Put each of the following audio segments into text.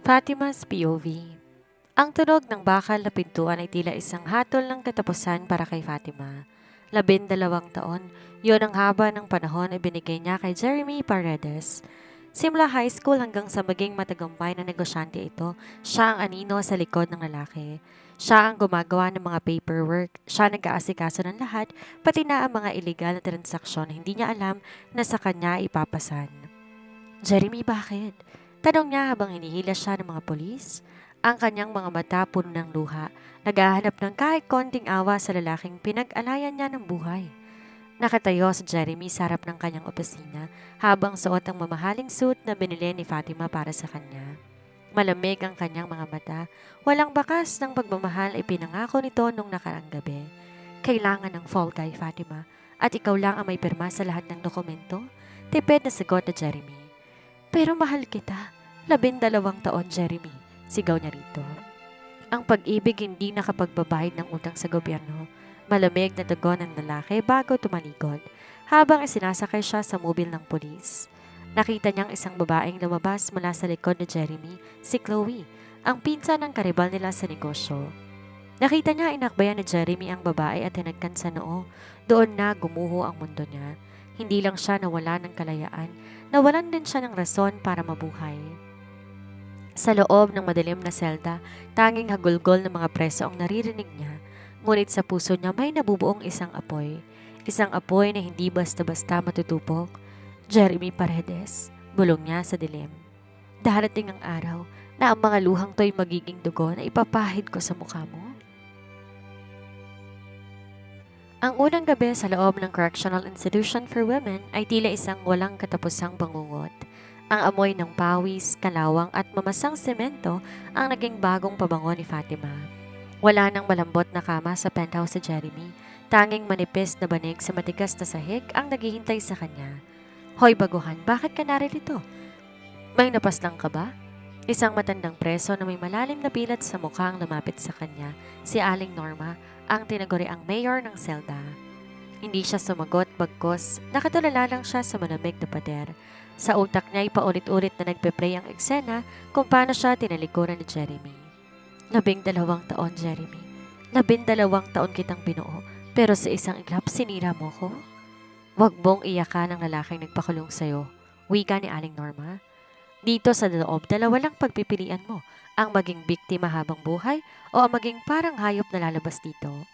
Fatima's POV. Ang tunog ng bakal na pintuan ay tila isang hatol ng katapusan para kay Fatima. 12 taon, yon ang haba ng panahon ay binigay niya kay Jeremy Paredes. Simula high school hanggang sa maging matagumpay na negosyante ito, siya ang anino sa likod ng lalaki. Siya ang gumagawa ng mga paperwork, siya nag-aasikaso ng lahat, pati na ang mga illegal na transaksyon na hindi niya alam na sa kanya ipapasan. Jeremy, bakit? Tanong niya habang hinihila siya ng mga polis. Ang kanyang mga mata puno ng luha, naghahanap ng kahit konting awa sa lalaking pinag-alayan niya ng buhay. Nakatayo si Jeremy sa harap ng kanyang opisina habang suot ang mamahaling suit na binili ni Fatima para sa kanya. Malamig ang kanyang mga mata, walang bakas ng pagmamahal ay pinangako nito nung nakaraang gabi. Kailangan ng fall guy, Fatima, at ikaw lang ang may pirma sa lahat ng dokumento? Tipid na sagot na Jeremy. Pero mahal kita. 12 taon, Jeremy. Sigaw niya rito. Ang pag-ibig hindi nakapagbabayad ng utang sa gobyerno. Malamig na tugon ng lalaki bago tumalikod habang isinasakay siya sa mobil ng pulis. Nakita niyang isang babaeng lumabas mula sa likod ni Jeremy, si Chloe, ang pinsan ng karibal nila sa negosyo. Nakita niya inakbayan ni Jeremy ang babae at tinagkan sa noo. Doon na gumuho ang mundo niya. Hindi lang siya nawala ng kalayaan, nawalan din siya ng rason para mabuhay. Sa loob ng madilim na selda, tanging hagulgol ng mga preso ang naririnig niya. Ngunit sa puso niya may nabubuong isang apoy. Isang apoy na hindi basta-basta matutupok. Jeremy Paredes, bulong niya sa dilim. Darating ang araw na ang mga luhang to'y magiging dugo na ipapahid ko sa mukha mo. Ang unang gabi sa loob ng Correctional Institution for Women ay tila isang walang katapusang bangungot. Ang amoy ng pawis, kalawang at mamasang semento ang naging bagong pabango ni Fatima. Wala nang malambot na kama sa penthouse si Jeremy. Tanging manipis na banig sa matigas na sahig ang naghihintay sa kanya. Hoy baguhan, bakit ka naririto? May napaslang ka ba? Isang matandang preso na may malalim na bilat sa mukha ang lumapit sa kanya, si Aling Norma, ang tinaguriang mayor ng selda. Hindi siya sumagot bagkos, nakatulala lang siya sa malamig na pader. Sa utak niya ay paulit-ulit na nagpe-play ang eksena kung paano siya tinalikuran ni Jeremy. 12 taon, Jeremy. 12 taon kitang binuo, pero sa isang iglap sinira mo ko? Huwag mong iyakan ang lalaking nagpakulong sa'yo, wika ni Aling Norma. Dito sa loob, dalawa lang pagpipilian mo, ang maging biktima habang buhay o ang maging parang hayop na lalabas dito.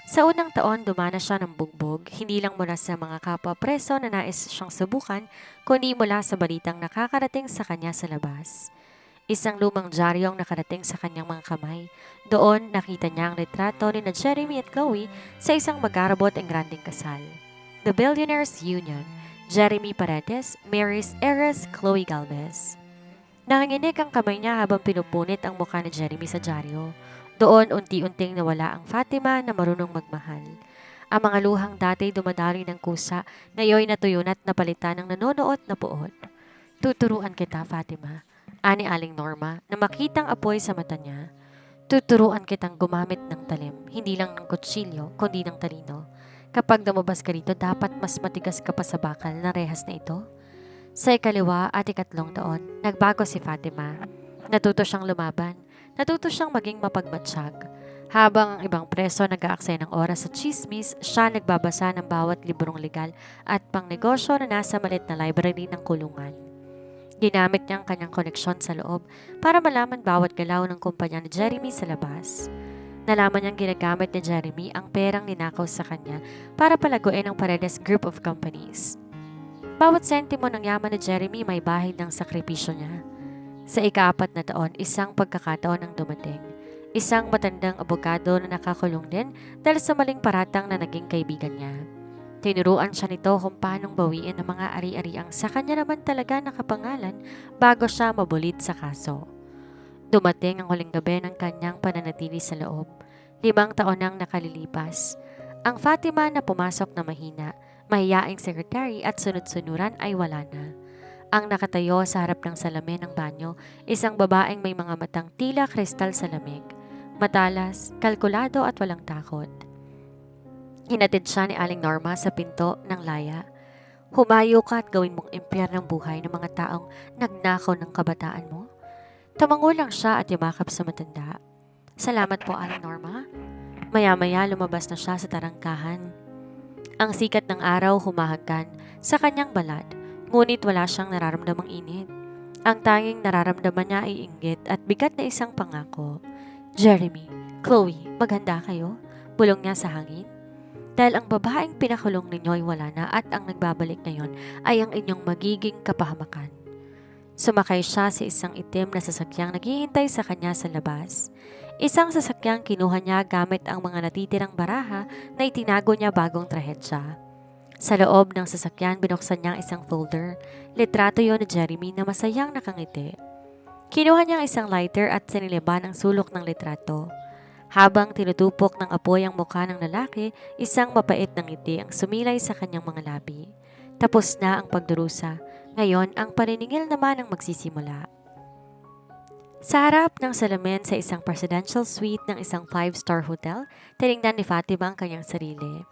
Sa unang taon, dumana siya ng bugbog, hindi lang mula sa mga kapwa preso na nais siyang subukan, kundi mula sa balitang nakakarating sa kanya sa labas. Isang lumang dyaryo ang nakarating sa kanyang mga kamay. Doon, nakita niya ang litrato ni na Jeremy at Chloe sa isang magkarabot ang granding kasal. The Billionaires Union, Jeremy Paredes, Maris Eres, Chloe Galvez. Nanginginig ang kamay niya habang pinupunit ang mukha ni Jeremy sa dyaryo. Doon unti-unting nawala ang Fatima na marunong magmahal. Ang mga luhang dati dumadaloy ng kusa, ngayon natuyo na't napalitan ng nanonood na puot. Tuturuan kita, Fatima, ani Aling Norma na makitang apoy sa mata niya. Tuturuan kitang gumamit ng talim, hindi lang ng kutsilyo, kundi ng talino. Kapag lumabas ka rito, dapat mas matigas ka pa sa bakal na rehas na ito. Sa ikaliwa at ikatlong taon, nagbago si Fatima. Natuto siyang lumaban. Natuto siyang maging mapagmatsyag. Habang ang ibang preso nag-aaksaya ng oras sa chismis, siya nagbabasa ng bawat librong legal at pangnegosyo na nasa maliit na library ng kulungan. Ginamit niya ang kanyang koneksyon sa loob para malaman bawat galaw ng kumpanya ni Jeremy sa labas. Nalaman niyang ginagamit ni Jeremy ang perang ninakaw sa kanya para palaguin ang Paredes Group of Companies. Bawat sentimo ng yaman ni Jeremy may bahid ng sakripisyo niya. Sa ika-4 na taon, isang pagkakataon ang dumating. Isang matandang abogado na nakakulong din dahil sa maling paratang na naging kaibigan niya. Tinuruan siya nito kung paanong bawiin ang mga ari-ariang sa kanya naman talaga nakapangalan bago siya mabulit sa kaso. Dumating ang huling gabi ng kanyang pananatili sa loob. 5 taon nang nakalilipas. Ang Fatima na pumasok na mahina, mahiyaing sekretary at sunod-sunuran ay wala na. Ang nakatayo sa harap ng salamin ng banyo, isang babaeng may mga matang tila kristal sa lamig. Matalas, kalkulado at walang takot. Hinatid siya ni Aling Norma sa pinto ng laya. Humayo ka at gawin mong impyernong buhay ng mga taong nagnakaw ng kabataan mo. Tumango lang siya at yumakap sa matanda. Salamat po, Aling Norma. Maya-maya lumabas na siya sa tarangkahan. Ang sikat ng araw humahagkan sa kanyang balat, ngunit wala siyang nararamdamang init. Ang tanging nararamdaman niya ay inggit at bigat na isang pangako. Jeremy, Chloe, maghanda kayo? Bulong niya sa hangin. Dahil ang babaeng pinakulong ninyo ay wala na at ang nagbabalik ngayon ay ang inyong magiging kapahamakan. Sumakay siya sa isang itim na sasakyang naghihintay sa kanya sa labas. Isang sasakyang kinuha niya gamit ang mga natitirang baraha na itinago niya bagong trahetsya. Sa loob ng sasakyan, binuksan niya ang isang folder. Litrato yon ni Jeremy na masayang nakangiti. Kinuha niya ang isang lighter at siniliban ang sulok ng litrato. Habang tinutupok ng apoy ang mukha ng lalaki, isang mapait na ngiti ang sumilay sa kanyang mga labi. Tapos na ang pagdurusa. Ngayon, ang paniningil naman ang magsisimula. Sa harap ng salamin sa isang presidential suite ng isang 5-star hotel, tinignan ni Fatima ang kanyang sarili.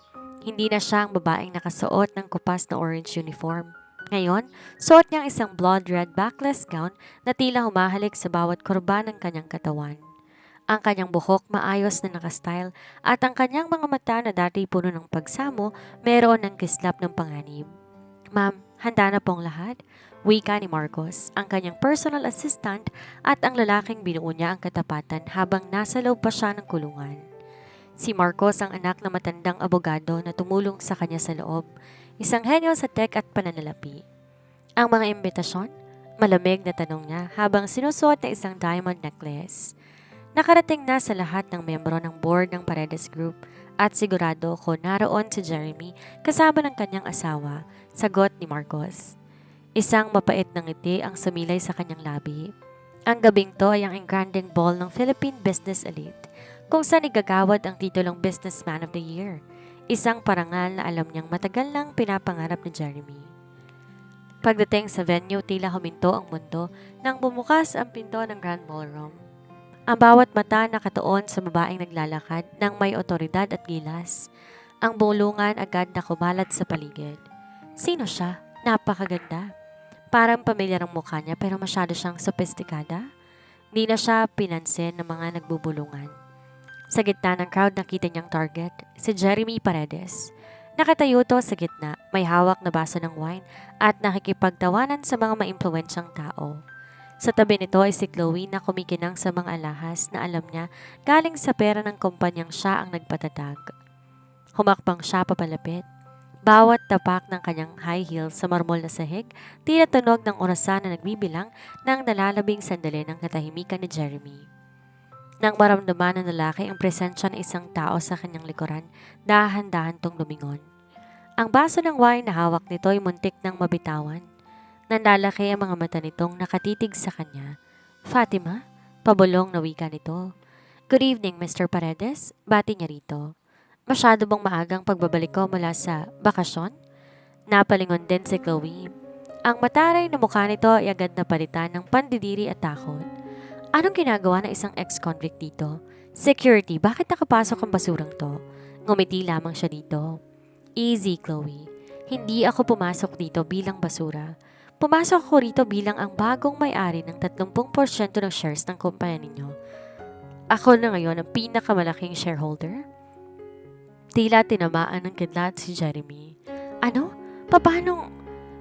Hindi na siya ang babaeng nakasuot ng kupas na orange uniform. Ngayon, suot niya ang isang blood red backless gown na tila humahalik sa bawat kurba ng kanyang katawan. Ang kanyang buhok maayos na nakastyle at ang kanyang mga mata na dati puno ng pagsamo, meron ng kislap ng panganib. Ma'am, handa na pong lahat? Wika ni Marcos, ang kanyang personal assistant at ang lalaking binuo niya ang katapatan habang nasa loob pa siya ng kulungan. Si Marcos ang anak na matandang abogado na tumulong sa kanya sa loob, isang henyo sa tech at pananalapi. Ang mga imbitasyon? Malamig na tanong niya habang sinusuot na isang diamond necklace. Nakarating na sa lahat ng membro ng board ng Paredes Group at sigurado ko naroon si Jeremy kasama ng kanyang asawa, sagot ni Marcos. Isang mapait na ngiti ang sumilay sa kanyang labi. Ang gabing to ay ang engranding ball ng Philippine Business Elite, kung saan igagawad ang titulong Businessman of the Year, isang parangal na alam niyang matagal nang pinapangarap ni Jeremy. Pagdating sa venue, tila huminto ang mundo nang bumukas ang pinto ng Grand Ballroom. Ang bawat mata nakatuon sa babaeng naglalakad ng may otoridad at gilas. Ang bulungan agad na kumalat sa paligid. Sino siya? Napakaganda. Parang pamilyar ang mukha niya pero masyado siyang sophisticada. Hindi na siya pinansin ng mga nagbubulungan. Sa gitna ng crowd nakita niyang target, si Jeremy Paredes. Nakatayo to sa gitna, may hawak na baso ng wine at nakikipagtawanan sa mga maimpluwensyang tao. Sa tabi nito ay si Chloe na kumikinang sa mga alahas na alam niya galing sa pera ng kumpanyang siya ang nagpatatag. Humakbang siya papalapit. Bawat tapak ng kanyang high heels sa marmol na sahig, tila tunog ng orasan na nagbibilang ng nalalabing sandali ng katahimikan ni Jeremy. Nang maramdaman ng lalaki ang presensya ng isang tao sa kanyang likuran, dahan-dahan tong lumingon. Ang baso ng wine na hawak nito ay muntik ng mabitawan. Nanlalaki ang mga mata nitong nakatitig sa kanya. Fatima? Pabulong na wika nito. Good evening, Mr. Paredes. Bati niya rito. Masyado bang maagang pagbabalik ko mula sa bakasyon? Napalingon din si Chloe. Ang mataray na mukha nito ay agad na palitan ng pandidiri at takot. Anong ginagawa ng isang ex-convict dito? Security, bakit nakapasok ang basurang to? Ngumiti lamang siya dito. Easy, Chloe. Hindi ako pumasok dito bilang basura. Pumasok ako rito bilang ang bagong may-ari ng 30% ng shares ng kumpanya ninyo. Ako na ngayon ang pinakamalaking shareholder. Tila tinamaan ng kidlat si Jeremy. Ano? Paano?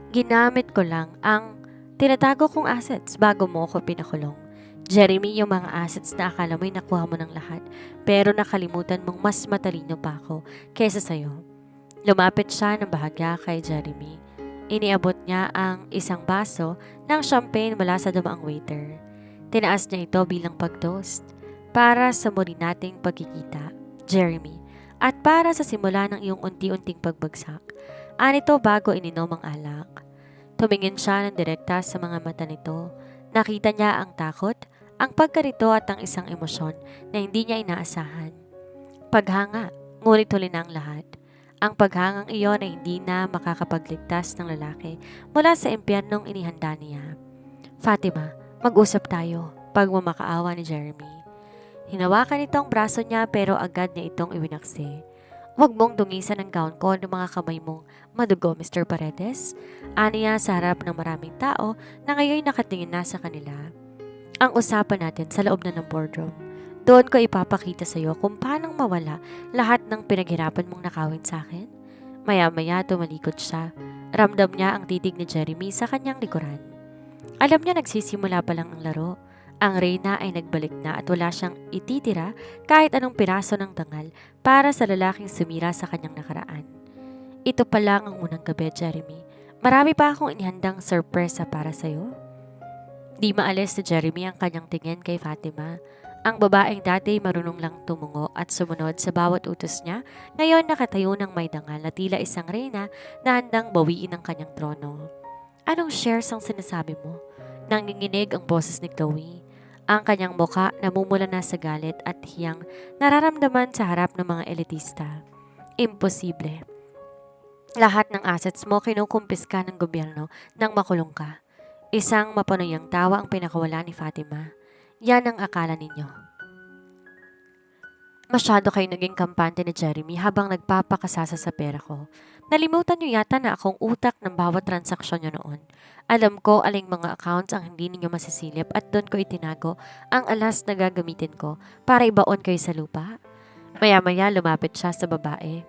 Ginamit ko lang ang tinatago kong assets bago mo ako pinakulong. Jeremy, yung mga assets na akala mo'y nakuha mo ng lahat, pero nakalimutan mong mas matalino pa ako kaysa sa'yo. Lumapit siya ng bahagya kay Jeremy. Iniabot niya ang isang baso ng champagne mula sa dumaang waiter. Tinaas niya ito bilang pag-toast para sa muli nating pagkikita, Jeremy, at para sa simula ng iyong unti-unting pagbagsak. Anito bago ininom ang alak. Tumingin siya ng direkta sa mga mata nito. Nakita niya ang takot, ang pagkarito at ang isang emosyon na hindi niya inaasahan. Paghanga, ngunit huli na ang lahat. Ang paghangang iyon ay hindi na makakapagligtas ng lalaki mula sa impyernong inihanda niya. Fatima, mag-usap tayo, pagmamakaawa ni Jeremy. Hinawakan itong braso niya pero agad niya itong iwinaksi. Huwag mong dungisan ang gown ko ng mga kamay mong madugo, Mr. Paredes. Aniya sa harap ng maraming tao na ngayon nakatingin na sa kanila. Ang usapan natin sa loob na ng boardroom. Doon ko ipapakita sa iyo kung paano mawala lahat ng pinaghirapan mong nakawin sa akin. Maya-maya tumalikod siya. Ramdam niya ang titig ni Jeremy sa kanyang likuran. Alam niya nagsisimula pa lang ang laro. Ang Reyna ay nagbalik na at wala siyang ititira kahit anong piraso ng dangal para sa lalaking sumira sa kanyang nakaraan. Ito pa lang ang unang gabi, Jeremy. Marami pa akong inihandang sorpresa para sa'yo. Di maalis ni Jeremy ang kanyang tingin kay Fatima. Ang babaeng dati marunong lang tumungo at sumunod sa bawat utos niya, ngayon nakatayo ng may dangal na tila isang reyna na handang bawiin ang kanyang trono. Anong shares ang sinasabi mo? Nanginginig ang boses ni Chloe. Ang kanyang muka namumula na sa galit at hiyang nararamdaman sa harap ng mga elitista. Imposible. Lahat ng assets mo kinukumpiska ng gobyerno nang makulong ka. Isang mapanuyang tawa ang pinakawala ni Fatima. Yan ang akala ninyo. Masyado kayo naging kampante ni Jeremy habang nagpapakasasa sa pera ko. Nalimutan niyo yata na akong utak ng bawat transaksyon niyo noon. Alam ko aling mga accounts ang hindi ninyo masisilip at doon ko itinago ang alas na gagamitin ko para ibaon kayo sa lupa. Maya-maya lumapit siya sa babae.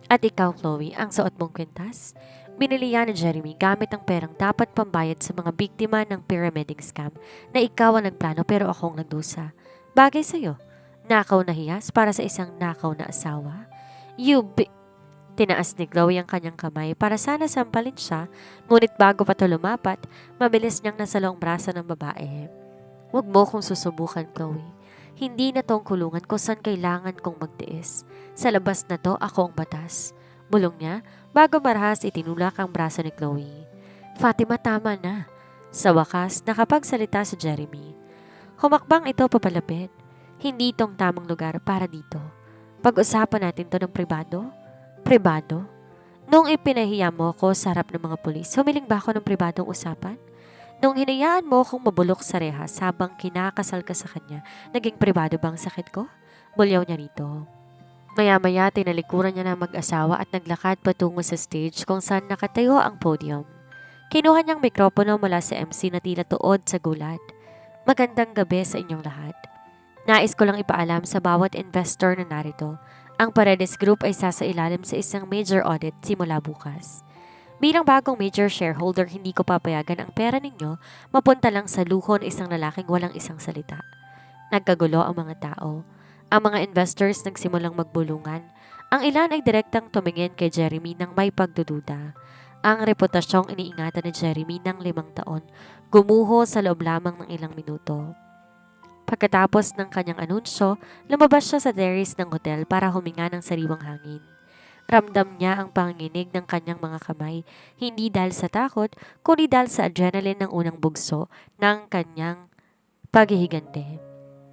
At ikaw, Chloe, ang suot mong kwintas? Binili yan ni Jeremy gamit ang perang dapat pambayad sa mga biktima ng pyramiding scam na ikaw ang nagplano pero akong nagdusa. Bagay sa'yo. Nakaw na hiyas para sa isang nakaw na asawa. Tinaas ni Chloe ang kanyang kamay para sana sampalin siya, ngunit bago pa ito lumapat, mabilis niyang nasalong braso ng babae. Huwag mo kong susubukan, Chloe. Hindi na tong kulungan kung saan kailangan kong magtiis. Sa labas na to, ako ang batas. Bulong niya, bago marahas itinulak ang braso ni Chloe. Fatima, tama na. Sa wakas, nakapagsalita si Jeremy. Humakbang ito papalapit. Hindi itong tamang lugar para dito. Pag-usapan natin to ng pribado. Pribado? Nung ipinahiya mo ko sa harap ng mga pulis, humiling ba ako ng pribadong usapan? Nung hinayaan mo akong mabulok sa rehas habang kinakasal ka sa kanya, naging pribado bang sakit ko? Bulyaw niya rito. Maya-maya tinalikuran niya na mag-asawa at naglakad patungo sa stage kung saan nakatayo ang podium. Kinuha niyang mikropono mula sa MC na tila tuod sa gulat. Magandang gabi sa inyong lahat. Nais ko lang ipaalam sa bawat investor na narito. Ang Paredes Group ay sasailalim sa isang major audit simula bukas. Bilang bagong major shareholder, hindi ko papayagan ang pera ninyo mapunta lang sa luho ng isang lalaking walang isang salita. Nagkagulo ang mga tao. Ang mga investors nagsimulang magbulungan. Ang ilan ay direktang tumingin kay Jeremy ng may pagdududa. Ang reputasyong iniingatan ni Jeremy ng 5 taon, gumuho sa loob lamang ng ilang minuto. Pagkatapos ng kanyang anunsyo, lumabas siya sa terrace ng hotel para huminga ng sariwang hangin. Ramdam niya ang panginginig ng kanyang mga kamay, hindi dahil sa takot, kundi dahil sa adrenaline ng unang bugso ng kanyang paghihigante.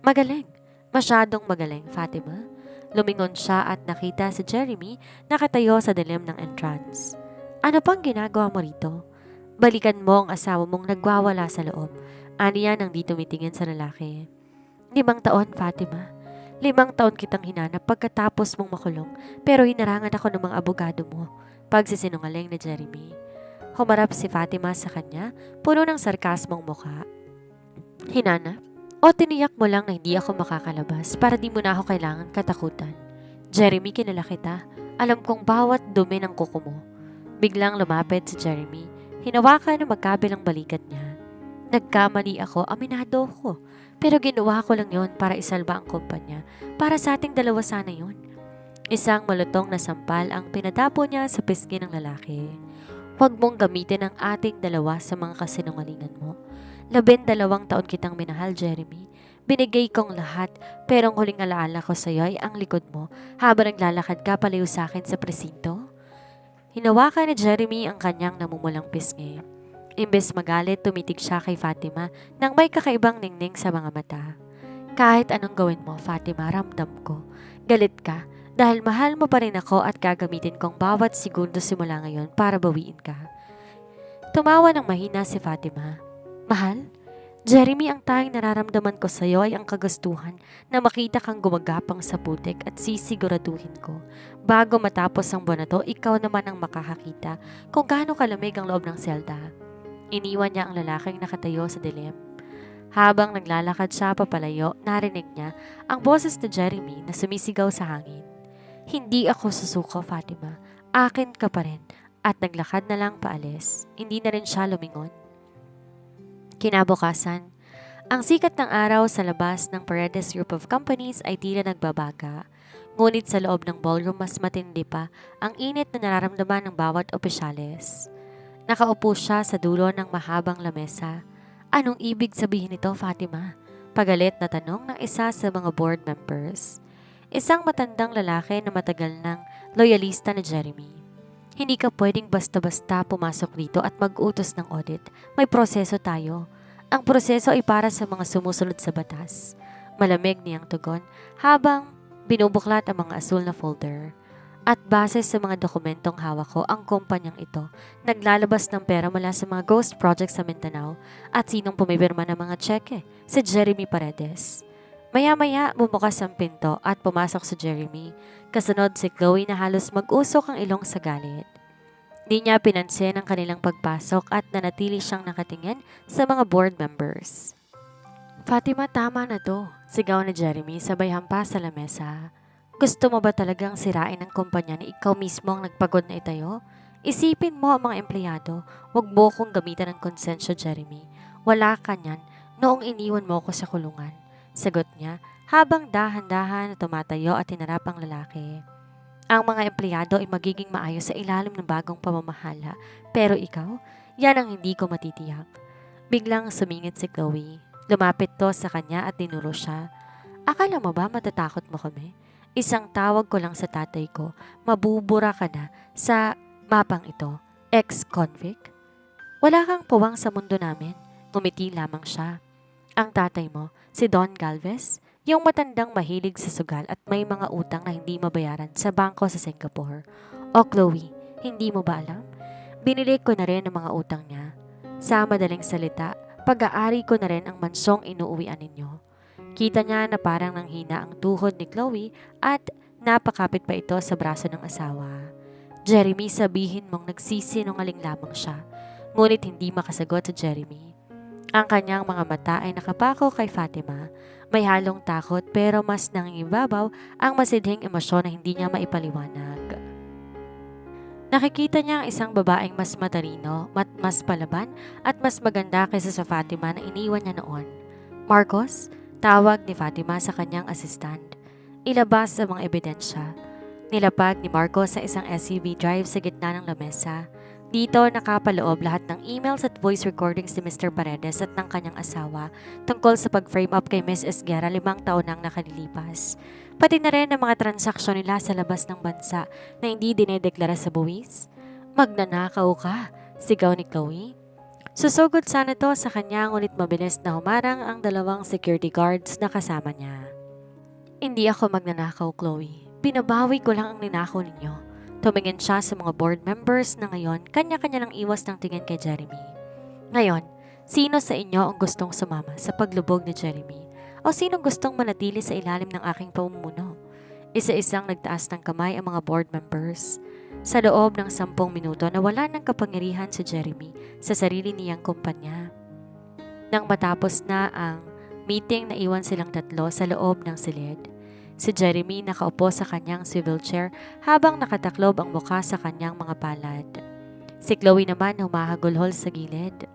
Magaling, masyadong magaling, Fatima. Lumingon siya at nakita si Jeremy nakatayo sa dilim ng entrance. Ano pang ginagawa mo rito? Balikan mo ang asawa mong nagwawala sa loob. Aniya nang di tumitingin sa lalaki. 5 taon, Fatima. 5 taon kitang hinanap pagkatapos mong makulong, pero hinarangan ako ng mga abogado mo. Pagsisinungaling ni Jeremy. Humarap si Fatima sa kanya, puno ng sarkasmong mukha. Hinanap? O tiniyak mo lang na hindi ako makakalabas para di mo na ako kailangan katakutan? Jeremy, kinala kita. Alam kong bawat dumi ng kuko mo. Biglang lumapit si Jeremy. Hinawakan ng magkabilang balikat niya. Nagkamali ako, aminado ko. Pero ginawa ko lang yon para isalba ang kumpanya. Para sa ating dalawa sana yon. Isang malutong na sampal ang pinadapo niya sa pisngi ng lalaki. Huwag mong gamitin ang ating dalawa sa mga kasinungalingan mo. 12 taon kitang minahal, Jeremy. Binigay kong lahat, pero ang huling alaala ko sa iyo ay ang likod mo habang naglalakad ka palayo sa akin sa presinto. Hinawakan ni Jeremy ang kanyang namumulang pisngi. Imbes magalit, tumitig siya kay Fatima nang may kakaibang ningning sa mga mata. Kahit anong gawin mo, Fatima, ramdam ko. Galit ka dahil mahal mo pa rin ako at gagamitin kong bawat segundo simula ngayon para bawiin ka. Tumawa ng mahina si Fatima. Mahal? Jeremy, ang tanging nararamdaman ko sa iyo ay ang kagustuhan na makita kang gumagapang sa putik at sisiguraduhin ko. Bago matapos ang buwan na to, ikaw naman ang makakakita kung gaano kalamig ang loob ng selda. Iniwan niya ang lalaking nakatayo sa dilim. Habang naglalakad siya papalayo, narinig niya ang boses ni Jeremy na sumisigaw sa hangin. Hindi ako susuko, Fatima. Akin ka pa rin. At naglakad na lang paalis. Hindi na rin siya lumingon. Kinabukasan, ang sikat ng araw sa labas ng Paredes Group of Companies ay tila nagbabaga. Ngunit sa loob ng ballroom mas matindi pa ang init na nararamdaman ng bawat opisyales. Nakaupo siya sa dulo ng mahabang lamesa. Anong ibig sabihin nito, Fatima? Pagalit na tanong ng isa sa mga board members. Isang matandang lalaki na matagal ng loyalista ni Jeremy. Hindi ka pwedeng basta-basta pumasok dito at mag-utos ng audit. May proseso tayo. Ang proseso ay para sa mga sumusunod sa batas. Malamig niyang tugon habang binubuklat ang mga asul na folder. At base sa mga dokumentong hawak ko, ang kumpanyang ito naglalabas ng pera mula sa mga ghost projects sa Mindanao at sinong pumipirma ng mga tseke? Si Jeremy Paredes. Maya-maya bumukas ang pinto at pumasok si Jeremy. Kasunod si Chloe na halos mag-usok ang ilong sa galit. Di niya pinansin ang kanilang pagpasok at nanatili siyang nakatingin sa mga board members. Fatima, tama na to, sigaw ni Jeremy sabay hampas sa lamesa. Gusto mo ba talagang sirain ang kumpanya na ikaw mismo ang nagpagod na itayo? Isipin mo ang mga empleyado, huwag mo kong gamitan ng konsensya, Jeremy. Wala ka niyan noong iniwan mo ko sa kulungan. Sagot niya habang dahan-dahan na tumatayo at hinarap ang lalaki. Ang mga empleyado ay magiging maayos sa ilalim ng bagong pamamahala. Pero ikaw, yan ang hindi ko matitiyak. Biglang sumingit si Chloe. Lumapit to sa kanya at dinuro siya. Akala mo ba matatakot mo kami? Isang tawag ko lang sa tatay ko, mabubura ka na sa mapang ito. Ex-convict? Wala kang puwang sa mundo namin. Ngumiti lamang siya. Ang tatay mo, si Don Galvez, yung matandang mahilig sa sugal at may mga utang na hindi mabayaran sa bangko sa Singapore. O Chloe, hindi mo ba alam? Binili ko na rin ang mga utang niya. Sa madaling salita, pag-aari ko na rin ang mansong inuuwian ninyo. Kita niya na parang nanghina ang tuhod ni Chloe at napakapit pa ito sa braso ng asawa. Jeremy, sabihin mong nagsisinungaling lamang siya. Ngunit hindi makasagot sa Jeremy. Ang kanyang mga mata ay nakapako kay Fatima. May halong takot pero mas nangingibabaw ang masidhing emosyon na hindi niya maipaliwanag. Nakikita niya ang isang babaeng mas matalino, mas palaban at mas maganda kaysa sa Fatima na iniwan niya noon. Marcos? Tawag ni Fatima sa kanyang assistant. Ilabas ang mga ebidensya. Nilapag ni Marcos sa isang SUV drive sa gitna ng lamesa. Dito nakapaloob lahat ng emails at voice recordings ni Mr. Paredes at ng kanyang asawa tungkol sa pag-frame up kay Ms. Esguerra 5 taon nang nakalilipas. Pati na rin ang mga transaksyon nila sa labas ng bansa na hindi dinedeklara sa buwis. Magnanakaw ka, sigaw ni Chloe. Susugod sana to sa kanya ngunit mabilis na humarang ang dalawang security guards na kasama niya. Hindi ako magnanakaw, Chloe. Binabawi ko lang ang ninakaw ninyo. Tumingin siya sa mga board members na ngayon kanya-kanya lang iwas ng tingin kay Jeremy. Ngayon, sino sa inyo ang gustong sumama sa paglubog ni Jeremy? O sino gustong manatili sa ilalim ng aking pamumuno? Isa-isang nagtaas ng kamay ang mga board members. Sa loob ng 10 minuto nawala ng kapangyarihan si Jeremy sa sarili niyang kumpanya. Nang matapos na ang meeting, naiwan silang tatlo sa loob ng silid. Si Jeremy nakaupo sa kanyang swivel chair habang nakataklob ang mukha sa kanyang mga palad. Si Chloe naman humahagulhol sa gilid.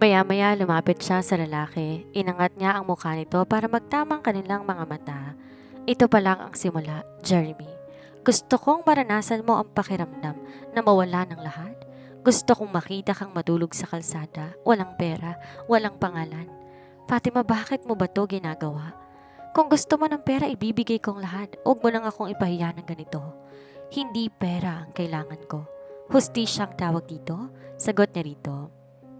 Maya-maya lumapit siya sa lalaki. Inangat niya ang mukha nito para magtamang kanilang mga mata. Ito pa lang ang simula, Jeremy. Gusto kong maranasan mo ang pakiramdam na mawala ng lahat. Gusto kong makita kang matulog sa kalsada, walang pera, walang pangalan. Fatima, bakit mo ba to ginagawa? Kung gusto mo ng pera, ibibigay kong lahat. Huwag mo lang akong ipahiya ng ganito. Hindi pera ang kailangan ko. Hustisyang tawag dito, sagot niya rito.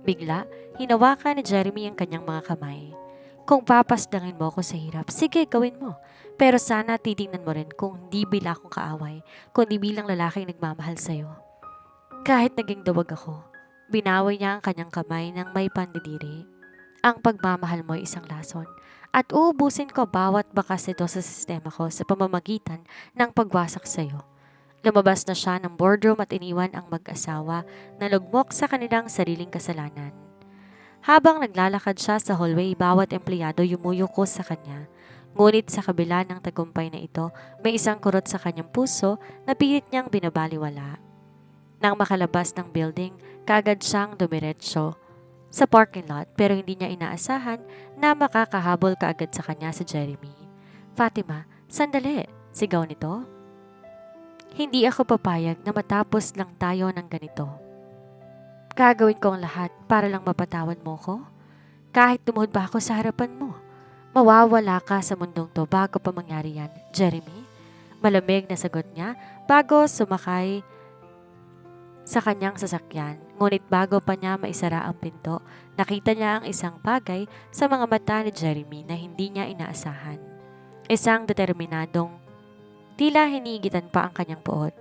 Bigla, hinawakan ni Jeremy ang kanyang mga kamay. Kung papasdangin mo ako sa hirap, sige, gawin mo. Pero sana titingnan mo rin kung hindi bilang akong kaaway, kundi bilang lalaking nagmamahal sa'yo. Kahit naging duwag ako, binawi niya ang kanyang kamay ng may pandidiri. Ang pagmamahal mo ay isang lason at uubusin ko bawat bakas nito sa sistema ko sa pamamagitan ng pagwasak sa'yo. Lumabas na siya ng boardroom at iniwan ang mag-asawa na lugmok sa kanilang sariling kasalanan. Habang naglalakad siya sa hallway, bawat empleyado yumuyuko sa kanya. Ngunit sa kabila ng tagumpay na ito, may isang kurot sa kanyang puso na pilit niyang binabaliwala. Nang makalabas ng building, kaagad siyang dumiretso sa parking lot pero hindi niya inaasahan na makakahabol kaagad sa kanya si Jeremy. Fatima, sandali, sigaw nito. Hindi ako papayag na matapos lang tayo ng ganito. Gagawin ko ang lahat para lang mapatawad mo ko. Kahit tumuhod pa ako sa harapan mo. Mawawala ka sa mundong to bago pa mangyari yan, Jeremy. Malamig na sagot niya bago sumakay sa kanyang sasakyan. Ngunit bago pa niya maisara ang pinto, nakita niya ang isang bagay sa mga mata ni Jeremy na hindi niya inaasahan. Isang determinadong tila hinigitan pa ang kanyang puot.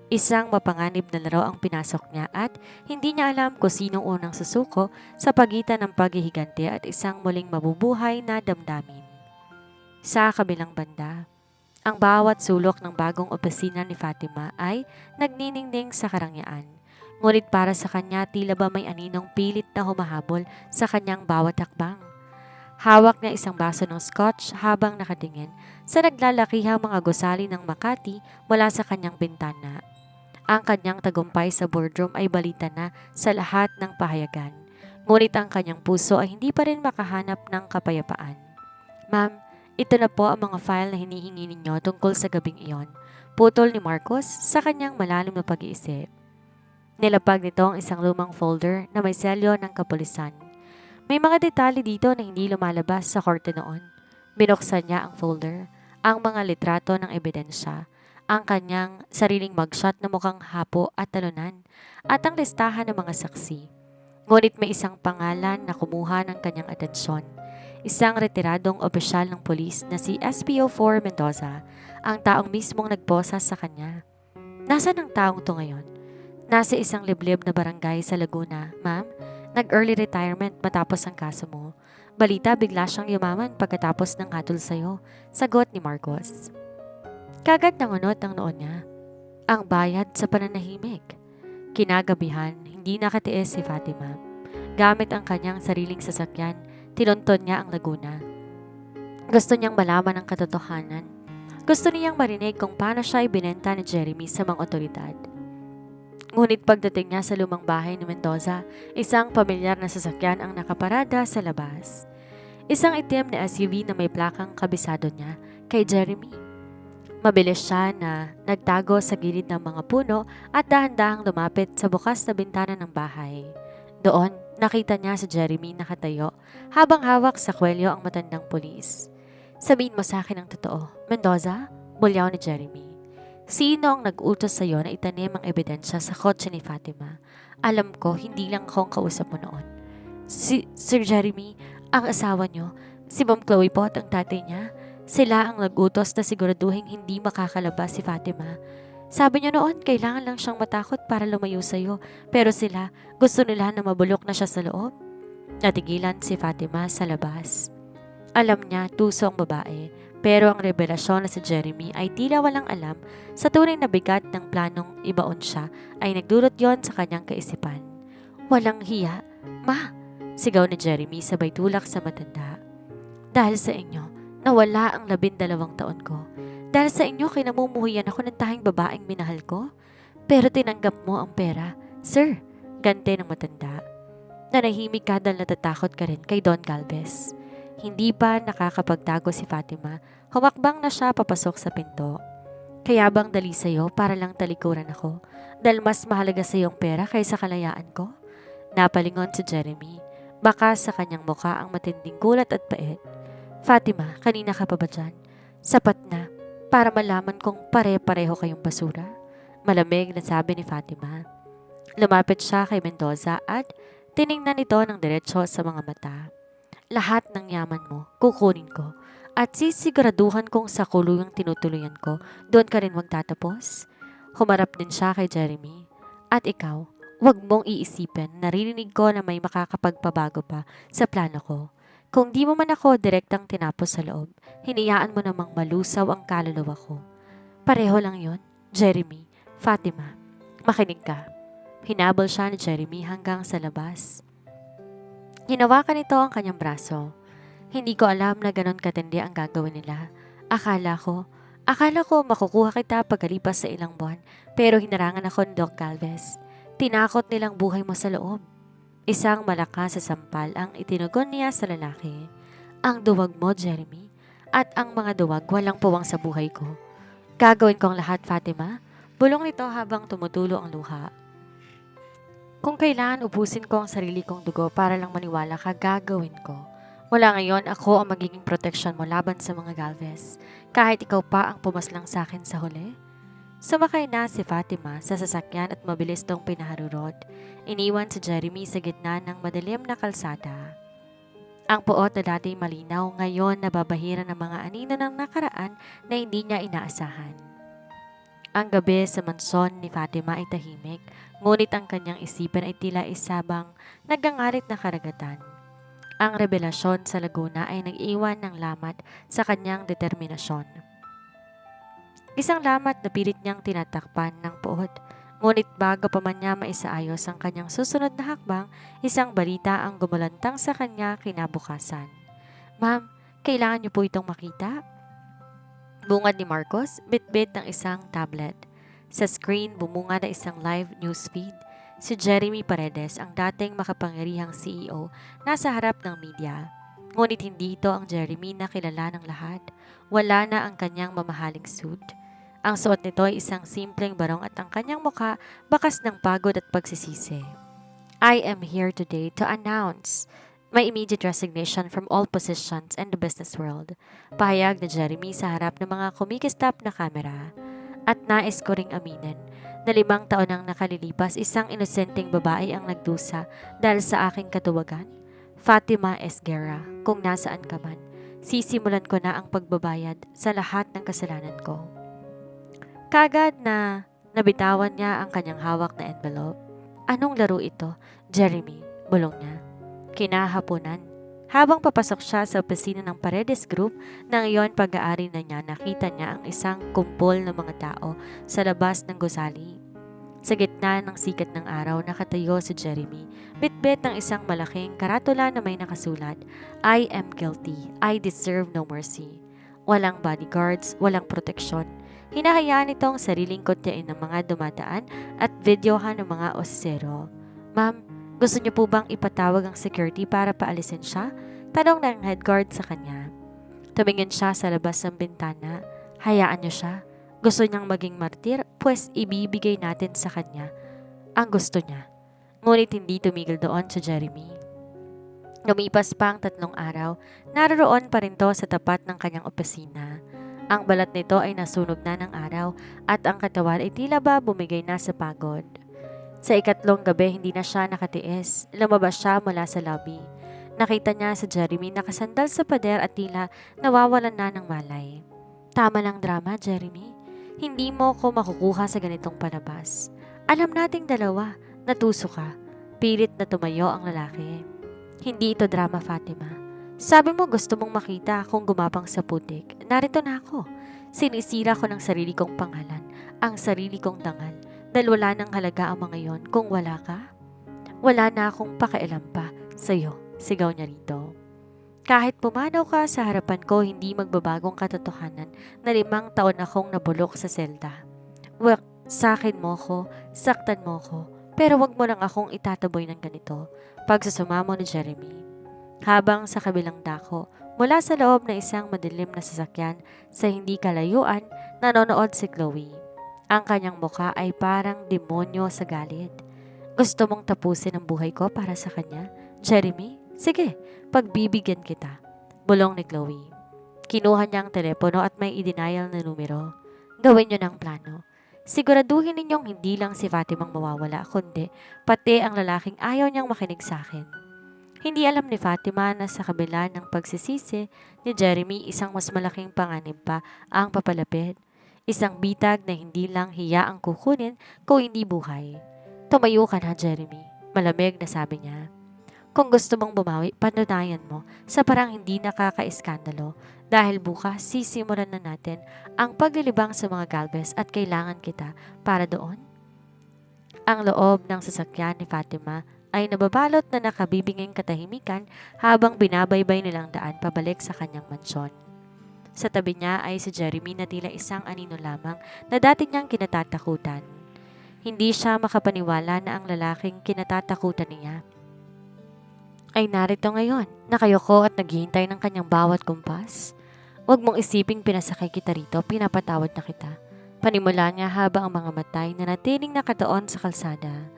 Isang mapanganib na laro ang pinasok niya at hindi niya alam kung sinong unang susuko sa pagitan ng paghihiganti at isang muling mabubuhay na damdamin. Sa kabilang banda, ang bawat sulok ng bagong opisina ni Fatima ay nagniningning sa karangyaan. Ngunit para sa kanya tila ba may aninong pilit na humahabol sa kanyang bawat hakbang. Hawak niya isang baso ng scotch habang nakatingin sa naglalakihang mga gusali ng Makati mula sa kanyang bintana. Ang kanyang tagumpay sa boardroom ay balita na sa lahat ng pahayagan. Ngunit ang kanyang puso ay hindi pa rin makahanap ng kapayapaan. Ma'am, ito na po ang mga file na hinihingi ninyo tungkol sa gabing iyon. Putol ni Marcos sa kanyang malalim na pag-iisip. Nilapag nito ang isang lumang folder na may selyo ng kapulisan. May mga detalye dito na hindi lumalabas sa korte noon. Binuksan niya ang folder, ang mga litrato ng ebidensya, ang kanyang sariling mugshot na mukhang hapo at talunan, at ang listahan ng mga saksi. Ngunit may isang pangalan na kumuha ng kanyang atensyon. Isang retiradong opisyal ng pulis na si SPO4 Mendoza, ang taong mismong nagposa sa kanya. Nasaan ang taong to ngayon? Nasa isang liblib na barangay sa Laguna, ma'am. Nag-early retirement matapos ang kaso mo. Balita bigla siyang yumaman pagkatapos ng hatol sa'yo, sagot ni Marcos. Kagad nangunot ang noon niya. Ang bayad sa pananahimik. Kinagabihan, hindi nakatiis si Fatima. Gamit ang kanyang sariling sasakyan, tinunton niya ang Laguna. Gusto niyang malaman ang katotohanan. Gusto niyang marinig kung paano siya ibinenta ni Jeremy sa mga otoridad. Ngunit pagdating niya sa lumang bahay ni Mendoza, isang pamilyar na sasakyan ang nakaparada sa labas. Isang itim na SUV na may plakang kabisado niya kay Jeremy. Mabilis siya na nagtago sa gilid ng mga puno at dahan-dahang lumapit sa bukas na bintana ng bahay. Doon, nakita niya si Jeremy nakatayo habang hawak sa kwelyo ang matandang pulis. Sabihin mo sa akin ang totoo, Mendoza, bulyaw ni Jeremy. Sino ang nag-utos sa iyo na itanim ang ebidensya sa kotse ni Fatima? Alam ko, hindi lang ako ang kausap mo noon. Sir Jeremy, ang asawa niyo, si Ma'am Chloe po at ang tatay niya, sila ang nag-utos na siguraduhin hindi makakalabas si Fatima. Sabi niyo noon, kailangan lang siyang matakot para lumayo sa iyo, pero sila, gusto nila na mabulok na siya sa loob. Natigilan si Fatima sa labas. Alam niya, tuso ang babae, pero ang revelasyon na si Jeremy ay tila walang alam sa tunay na bigat ng planong ibaon siya ay nagdulot yon sa kanyang kaisipan. Walang hiya, ma, sigaw ni Jeremy sabay tulak sa matanda. Dahil sa inyo, nawala ang 12 taon ko. Dahil sa inyo, kinamumuhian ako ng tanging babaeng minahal ko. Pero tinanggap mo ang pera. Sir, gante ng matanda. Nanahimik ka dahil natatakot ka rin kay Don Galvez. Hindi pa nakakapagtago si Fatima, humakbang na siya papasok sa pinto. Kaya bang dali sa'yo para lang talikuran ako? Dahil mas mahalaga sa iyong pera kaysa kalayaan ko? Napalingon si Jeremy. Baka sa kanyang muka ang matinding gulat at pait. Fatima, kanina ka pa ba dyan? Sapat na para malaman kung pare-pareho kayong basura. Malamig na sabi ni Fatima. Lumapit siya kay Mendoza at tiningnan ito ng diretso sa mga mata. Lahat ng yaman mo, kukunin ko. At sisiguraduhan kong sa kuluyang tinutuluyan ko, doon ka rin magtatapos. Humarap din siya kay Jeremy. At ikaw, wag mong iisipin, narinig ko na may makakapagpabago pa sa plano ko. Kung di mo man ako direktang tinapos sa loob, hinayaan mo namang malusaw ang kaluluwa ko. Pareho lang yon, Jeremy, Fatima. Makinig ka. Hinabol siya ni Jeremy hanggang sa labas. Hinawakan nito ang kanyang braso. Hindi ko alam na ganon katindi ang gagawin nila. Akala ko makukuha kita pagkalipas sa ilang buwan, pero hinarangan ako ni Doc Galvez. Tinakot nilang buhay mo sa loob. Isang malakas sa sampal ang itinugon niya sa lalaki. Ang duwag mo, Jeremy, at ang mga duwag walang puwang sa buhay ko. Gagawin ko ang lahat, Fatima. Bulong nito habang tumutulo ang luha. Kung kailangan ubusin ko ang sarili kong dugo para lang maniwala ka, gagawin ko. Mula ngayon, ako ang magiging proteksyon mo laban sa mga Galvez. Kahit ikaw pa ang pumaslang sa akin sa huli. Sumakay na si Fatima sa sasakyan at mabilis tong pinaharurot. Iniwan si Jeremy sa gitna ng madilim na kalsada. Ang puot na dati malinaw ngayon nababahira ng mga anino ng nakaraan na hindi niya inaasahan. Ang gabi sa mansyon ni Fatima ay tahimik, ngunit ang kanyang isipan ay tila isabang nagangarit na karagatan. Ang revelasyon sa Laguna ay nag-iwan ng lamat sa kanyang determinasyon. Isang lamat na pilit niyang tinatakpan ng puot. Ngunit bago pa man niya maisaayos ang kanyang susunod na hakbang, isang balita ang gumulantang sa kanya kinabukasan. Ma'am, kailangan niyo po itong makita? Bungad ni Marcos, bitbit ng isang tablet. Sa screen, bumunga na isang live newsfeed. Si Jeremy Paredes, ang dating makapangyarihang CEO, nasa harap ng media. Ngunit hindi ito ang Jeremy na kilala ng lahat. Wala na ang kanyang mamahaling suit. Ang suot nito ay isang simpleng barong at ang kanyang mukha bakas ng pagod at pagsisisi. I am here today to announce my immediate resignation from all positions in the business world. Pahayag ni Jeremy sa harap ng mga kumikistap na kamera. At nais ko ring aminin na 5 taon nang nakalilipas, isang inosenteng babae ang nagdusa dahil sa aking katuwagan. Fatima Esguerra, kung nasaan ka man, sisimulan ko na ang pagbabayad sa lahat ng kasalanan ko. Kagad na nabitawan niya ang kanyang hawak na envelope. Anong laro ito, Jeremy? Bulong niya. Kinahaponan. Habang papasok siya sa opisina ng Paredes Group, nang iyon pag-aari na niya, nakita niya ang isang kumpol ng mga tao sa labas ng gusali. Sa gitna ng sikat ng araw, nakatayo si Jeremy, bitbit ng isang malaking karatula na may nakasulat, I am guilty, I deserve no mercy. Walang bodyguards, walang proteksyon. Hinahayaan itong sariling kutyain ng mga dumadaan at videohan ng mga osisero. Ma'am, gusto niyo po bang ipatawag ang security para paalisin siya? Tanong ng head guard sa kanya. Tumingin siya sa labas ng bintana. Hayaan niyo siya. Gusto niyang maging martir, pues ibibigay natin sa kanya ang gusto niya. Ngunit hindi tumigil doon si Jeremy. Lumipas pa ang 3 araw, naroon pa rin to sa tapat ng kanyang opisina. Ang balat nito ay nasunog na ng araw at ang katawan ay tila ba bumigay na sa pagod. Sa 4 gabi, hindi na siya nakatiis. Lumabas siya mula sa lobby. Nakita niya si Jeremy nakasandal sa pader at tila nawawalan na ng malay. Tama lang drama, Jeremy. Hindi mo ko makukuha sa ganitong palabas. Alam nating dalawa, natuso ka. Pilit na tumayo ang lalaki. Hindi ito drama, Fatima. Sabi mo gusto mong makita akong gumapang sa putik. Narito na ako. Sinisira ko ng sarili kong pangalan, ang sarili kong dangal. Dahil wala nang halaga ang mga yon kung wala ka. Wala na akong pakialam pa sa'yo, sigaw niya rito. Kahit pumanaw ka sa harapan ko, hindi magbabagong katotohanan na 5 taon akong nabulok sa selda. Sakin mo ko, saktan mo ko, pero wag mo lang akong itataboy ng ganito, pagsusuma mo ni Jeremy. Habang sa kabilang dako, mula sa loob na isang madilim na sasakyan sa hindi kalayuan, nanonood si Chloe. Ang kanyang mukha ay parang demonyo sa galit. Gusto mong tapusin ang buhay ko para sa kanya? Jeremy? Sige, pagbibigyan kita. Bulong ni Chloe. Kinuha niya ang telepono at may i-denial na numero. Gawin niyo ng plano. Siguraduhin ninyong hindi lang si Fatimang mawawala, kundi pati ang lalaking ayaw niyang makinig sa akin. Hindi alam ni Fatima na sa kabila ng pagsisisi ni Jeremy, isang mas malaking panganib pa ang papalapit. Isang bitag na hindi lang hiya ang kukunin kung hindi buhay. Tumayo ka na, Jeremy. Malamig na sabi niya. Kung gusto mong bumawi, panunayan mo sa parang hindi nakaka-iskandalo dahil bukas sisimulan na natin ang paglilibang sa mga Galvez at kailangan kita para doon. Ang loob ng sasakyan ni Fatima ay nababalot na nakabibinging katahimikan habang binabaybay nilang daan pabalik sa kanyang mansyon. Sa tabi niya ay si Jeremy na tila isang anino lamang na dati niyang kinatatakutan. Hindi siya makapaniwala na ang lalaking kinatatakutan niya ay narito ngayon, nakayoko at naghihintay ng kanyang bawat kumpas. Huwag mong isiping pinasakay kita rito, pinapatawad na kita. Panimula niya habang ang mga matay na natiling nakatuon sa kalsada.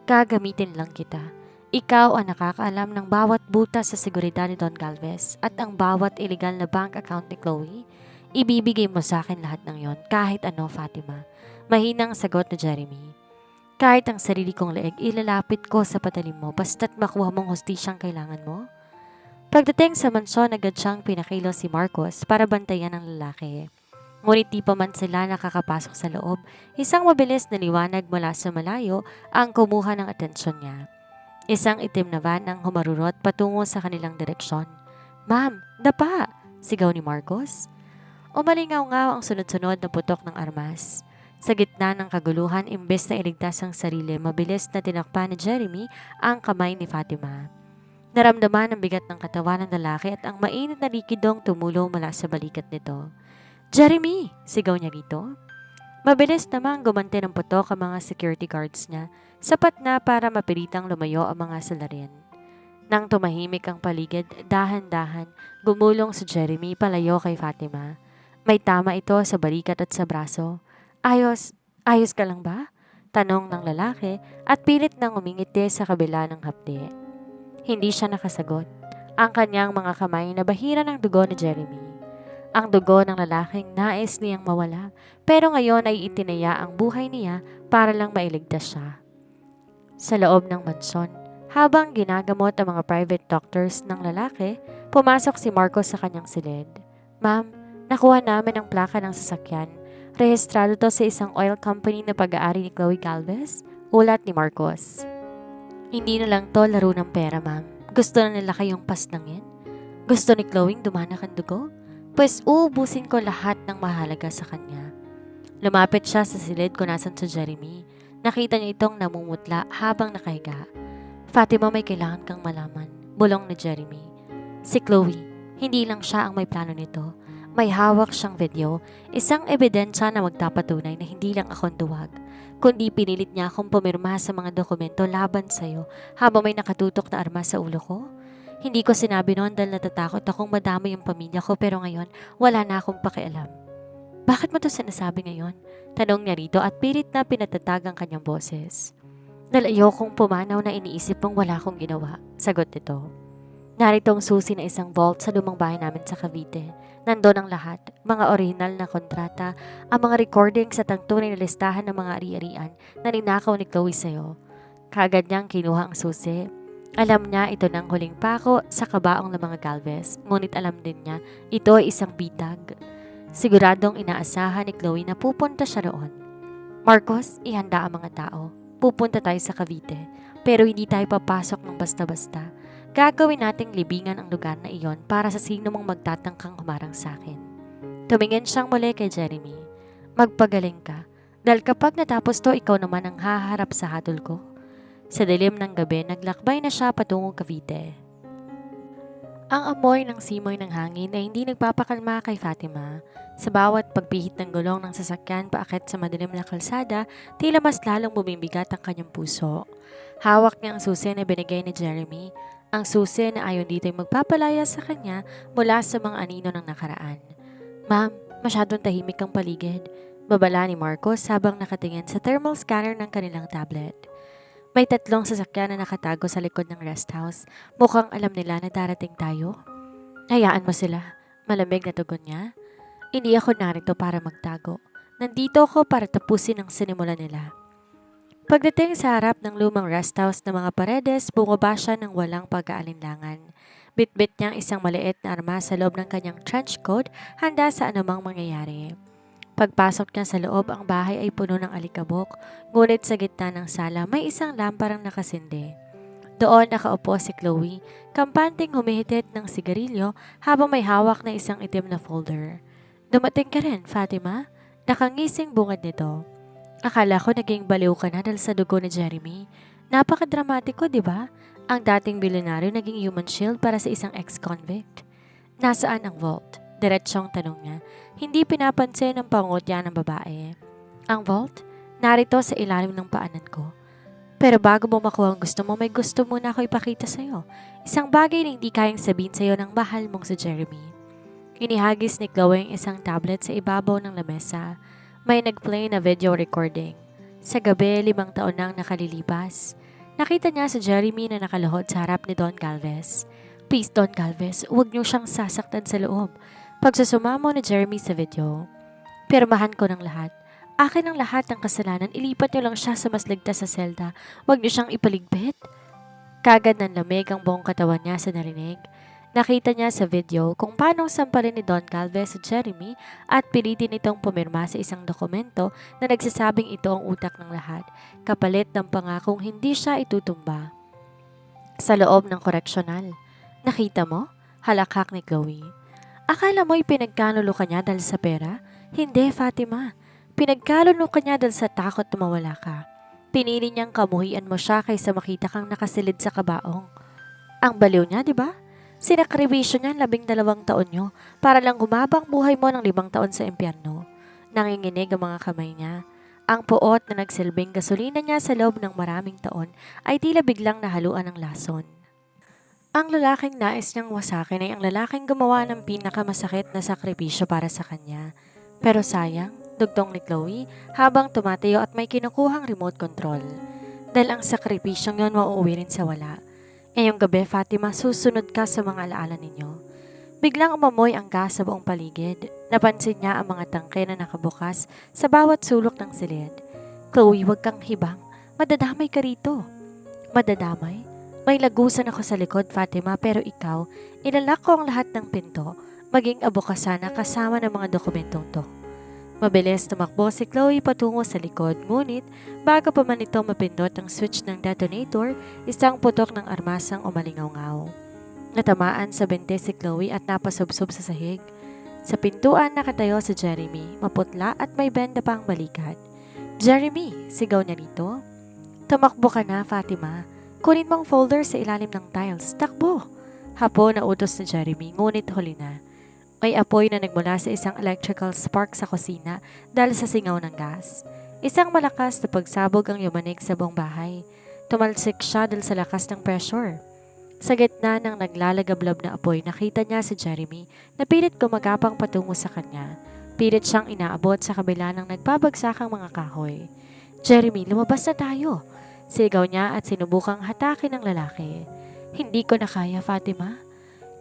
Gagamitin lang kita. Ikaw ang nakakaalam ng bawat butas sa seguridad ni Don Galvez at ang bawat illegal na bank account ni Chloe. Ibibigay mo sa akin lahat ng yon, kahit ano, Fatima. Mahinang sagot ni Jeremy. Kahit ang sarili kong leeg, ilalapit ko sa patalim mo basta't makuha mong hustisyang kailangan mo. Pagdating sa mansyon, agad siyang pinakilo si Marcos para bantayan ang lalaki. Ngunit di pa man sila nakakapasok sa loob, isang mabilis na liwanag mula sa malayo ang kumuha ng atensyon niya. Isang itim na van ang humarurot patungo sa kanilang direksyon. "Ma'am, dapa!" sigaw ni Marcos. Umalingaw-ngaw ang sunod-sunod na putok ng armas. Sa gitna ng kaguluhan, imbes na iligtas ang sarili, mabilis na tinakpan ni Jeremy ang kamay ni Fatima. Naramdaman ang bigat ng katawan ng lalaki at ang mainit na likidong tumulo mula sa balikat nito. "Jeremy!" sigaw niya rito. Mabilis namang gumanti ng putok ang mga security guards niya, sapat na para mapilitang lumayo ang mga salarin. Nang tumahimik ang paligid, dahan-dahan, gumulong si Jeremy palayo kay Fatima. May tama ito sa balikat at sa braso. Ayos ka lang ba?" tanong ng lalaki at pilit nang umingiti sa kabila ng hapde. Hindi siya nakasagot. Ang kanyang mga kamay nabahira ng dugo ni Jeremy. Ang dugo ng lalaking nais niyang mawala, pero ngayon ay itinaya ang buhay niya para lang mailigtas siya. Sa loob ng mansyon, habang ginagamot ang mga private doctors ng lalaki, pumasok si Marcos sa kanyang silid. "Ma'am, nakuha namin ang plaka ng sasakyan. Rehistrado to sa isang oil company na pag-aari ni Chloe Galvez," ulat ni Marcos. "Hindi na lang to laro ng pera, ma'am. Gusto na nila kayong pasnangin? Gusto ni Chloe dumanak ang dugo? Pues uubusin ko lahat ng mahalaga sa kanya." Lumapit siya sa silid kung nasan si Jeremy. Nakita niya itong namumutla habang nakahiga. "Fatima, may kailangan kang malaman," bulong ni Jeremy. "Si Chloe, hindi lang siya ang may plano nito. May hawak siyang video, isang ebidensya na magtapatunay na hindi lang ako ang duwag, kundi pinilit niya akong pumirma sa mga dokumento laban sa'yo habang may nakatutok na armas sa ulo ko. Hindi ko sinabi noon dahil natatakot akong madami yung pamilya ko, pero ngayon wala na akong pakialam." "Bakit mo to sinasabi ngayon?" tanong niya rito at pilit na pinatatag ang kanyang boses. "Dahil ayokong pumanaw na iniisip mong wala akong ginawa," sagot nito. "Narito ang susi na isang vault sa lumang bahay namin sa Cavite. Nandun ang lahat, mga orihinal na kontrata, ang mga recordings at ang tunay na listahan ng mga ari-arian na ninakaw ni Chloe sa'yo." Kaagad niyang kinuha ang susi. Alam niya ito ng huling pako sa kabaong ng mga Galvez, ngunit alam din niya ito ay isang bitag. Siguradong inaasahan ni Chloe na pupunta siya roon. "Marcos, ihanda ang mga tao. Pupunta tayo sa Cavite, pero hindi tayo papasok ng basta-basta. Gagawin nating libingan ang lugar na iyon para sa sino mang magtatangkang humarang sa akin." Tumingin siyang muli kay Jeremy. "Magpagaling ka, dahil kapag natapos to, ikaw naman ang haharap sa hatol ko." Sa dilim ng gabi, naglakbay na siya patungong Cavite. Ang amoy ng simoy ng hangin ay hindi nagpapakalma kay Fatima. Sa bawat pagpihit ng gulong ng sasakyan paakyat sa madilim na kalsada, tila mas lalong bumibigat ang kanyang puso. Hawak niya ang susi na binigay ni Jeremy. Ang susi na ayon dito ay magpapalaya sa kanya mula sa mga anino ng nakaraan. "Ma'am, masyadong tahimik ang paligid," babala ni Marcos habang nakatingin sa thermal scanner ng kanilang tablet. May 3 sasakyan na nakatago sa likod ng rest house. Mukhang alam nila na darating tayo. "Hayaan mo sila," malamig na tugon niya. "Hindi ako narito para magtago. Nandito ako para tapusin ang sinimula nila." Pagdating sa harap ng lumang rest house ng mga paredes, bumaba siya ng walang pag-aalinlangan. Bitbit niyang isang maliit na armas sa loob ng kanyang trench coat, handa sa anumang mangyayari. Pagpasok niya sa loob, ang bahay ay puno ng alikabok, ngunit sa gitna ng sala may isang lamparang nakasindi. Doon nakaupo si Chloe, kampanting humihitit ng sigarilyo habang may hawak na isang itim na folder. "Dumating ka rin, Fatima?" Nakangising bungad nito. "Akala ko naging baliw ka na dahil sa dugo ni Jeremy." Napakadramatiko, di ba? Ang dating bilyonaryo naging human shield para sa isang ex-convict. Nasaan ang vault? Diretsyong tanong niya. Hindi pinapansin ang pangungutya ng babae. Ang vault? Narito sa ilalim ng paanan ko. Pero bago mo makuha ang gusto mo, may gusto muna ako ipakita sa'yo. Isang bagay na hindi kayang sabihin sa'yo ng mahal mong si Jeremy. Inihagis ni Chloe ang isang tablet sa ibabaw ng lamesa. May nag-play na video recording. Sa gabi, 5 taon nang nakalilipas. Nakita niya si Jeremy na nakaluhod sa harap ni Don Galvez. Please, Don Galvez, huwag niyo siyang sasaktan sa loob. Pagsusumamo ni Jeremy sa video. Pirmahan ko ng lahat. Akin ang lahat ng kasalanan, ilipat niyo lang siya sa mas ligtas sa selda. Huwag niyo siyang ipaligpit. Kagad ng lamig ang buong katawan niya sa narinig. Nakita niya sa video kung paano sampalin ni Don Galvez si Jeremy at pilitin itong pumirma sa isang dokumento na nagsasabing ito ang utak ng lahat, kapalit ng pangakong hindi siya itutumba. Sa loob ng koreksyonal. Nakita mo? Halakhak ni Chloe. Akala mo'y pinagkanulo ka niya dahil sa pera? Hindi, Fatima. Pinagkanulo ka niya dahil sa takot na mawala ka. Pinili niyang kamuhian mo siya kaysa makita kang nakasilid sa kabaong. Ang baliw niya, di ba? Sinakribisyo niya 12 taon niyo para lang gumabang buhay mo ng 5 taon sa impyerno. Nanginginig ang mga kamay niya. Ang puot na nagsilbing gasolina niya sa loob ng maraming taon ay tila biglang nahaluan ng lason. Ang lalaking nais niyang wasakin ay ang lalaking gumawa ng pinakamasakit na sakripisyo para sa kanya. Pero sayang, dugtong ni Chloe habang tumatayo at may kinukuhang remote control. Dahil ang sakripisyong yon mauuwi rin sa wala. Ngayong gabi, Fatima, susunod ka sa mga alaala ninyo. Biglang umamoy ang gas sa buong paligid. Napansin niya ang mga tangke na nakabukas sa bawat sulok ng silid. Chloe, wag kang hibang. Madadamay ka rito. Madadamay? May lagusan ako sa likod, Fatima, pero ikaw, ilalak ko ang lahat ng pinto, maging abukasana kasama ng mga dokumentong to. Mabilis tumakbo si Chloe patungo sa likod, ngunit bago pa man ito mapindot ang switch ng detonator, isang putok ng armasang umalingaw-ngaw. Natamaan sa binte si Chloe at napasubsob sa sahig. Sa pintuan nakatayo si Jeremy, maputla at may benda pang balikat. Jeremy! Sigaw niya rito. Tumakbo ka na, Fatima. Kunin mong folder sa ilalim ng tiles. Takbo! Hapon na utos ni Jeremy, ngunit huli na. May apoy na nagmula sa isang electrical spark sa kusina dahil sa singaw ng gas. Isang malakas na pagsabog ang yumanig sa buong bahay. Tumalsik siya dahil sa lakas ng pressure. Sa gitna ng naglalagablab na apoy, nakita niya si Jeremy na pilit gumagapang patungo sa kanya. Pilit siyang inaabot sa kabila ng nagbabagsakang mga kahoy. Jeremy, lumabas na tayo! Sigaw niya at sinubukang hatakin ng lalaki. Hindi ko na kaya, Fatima.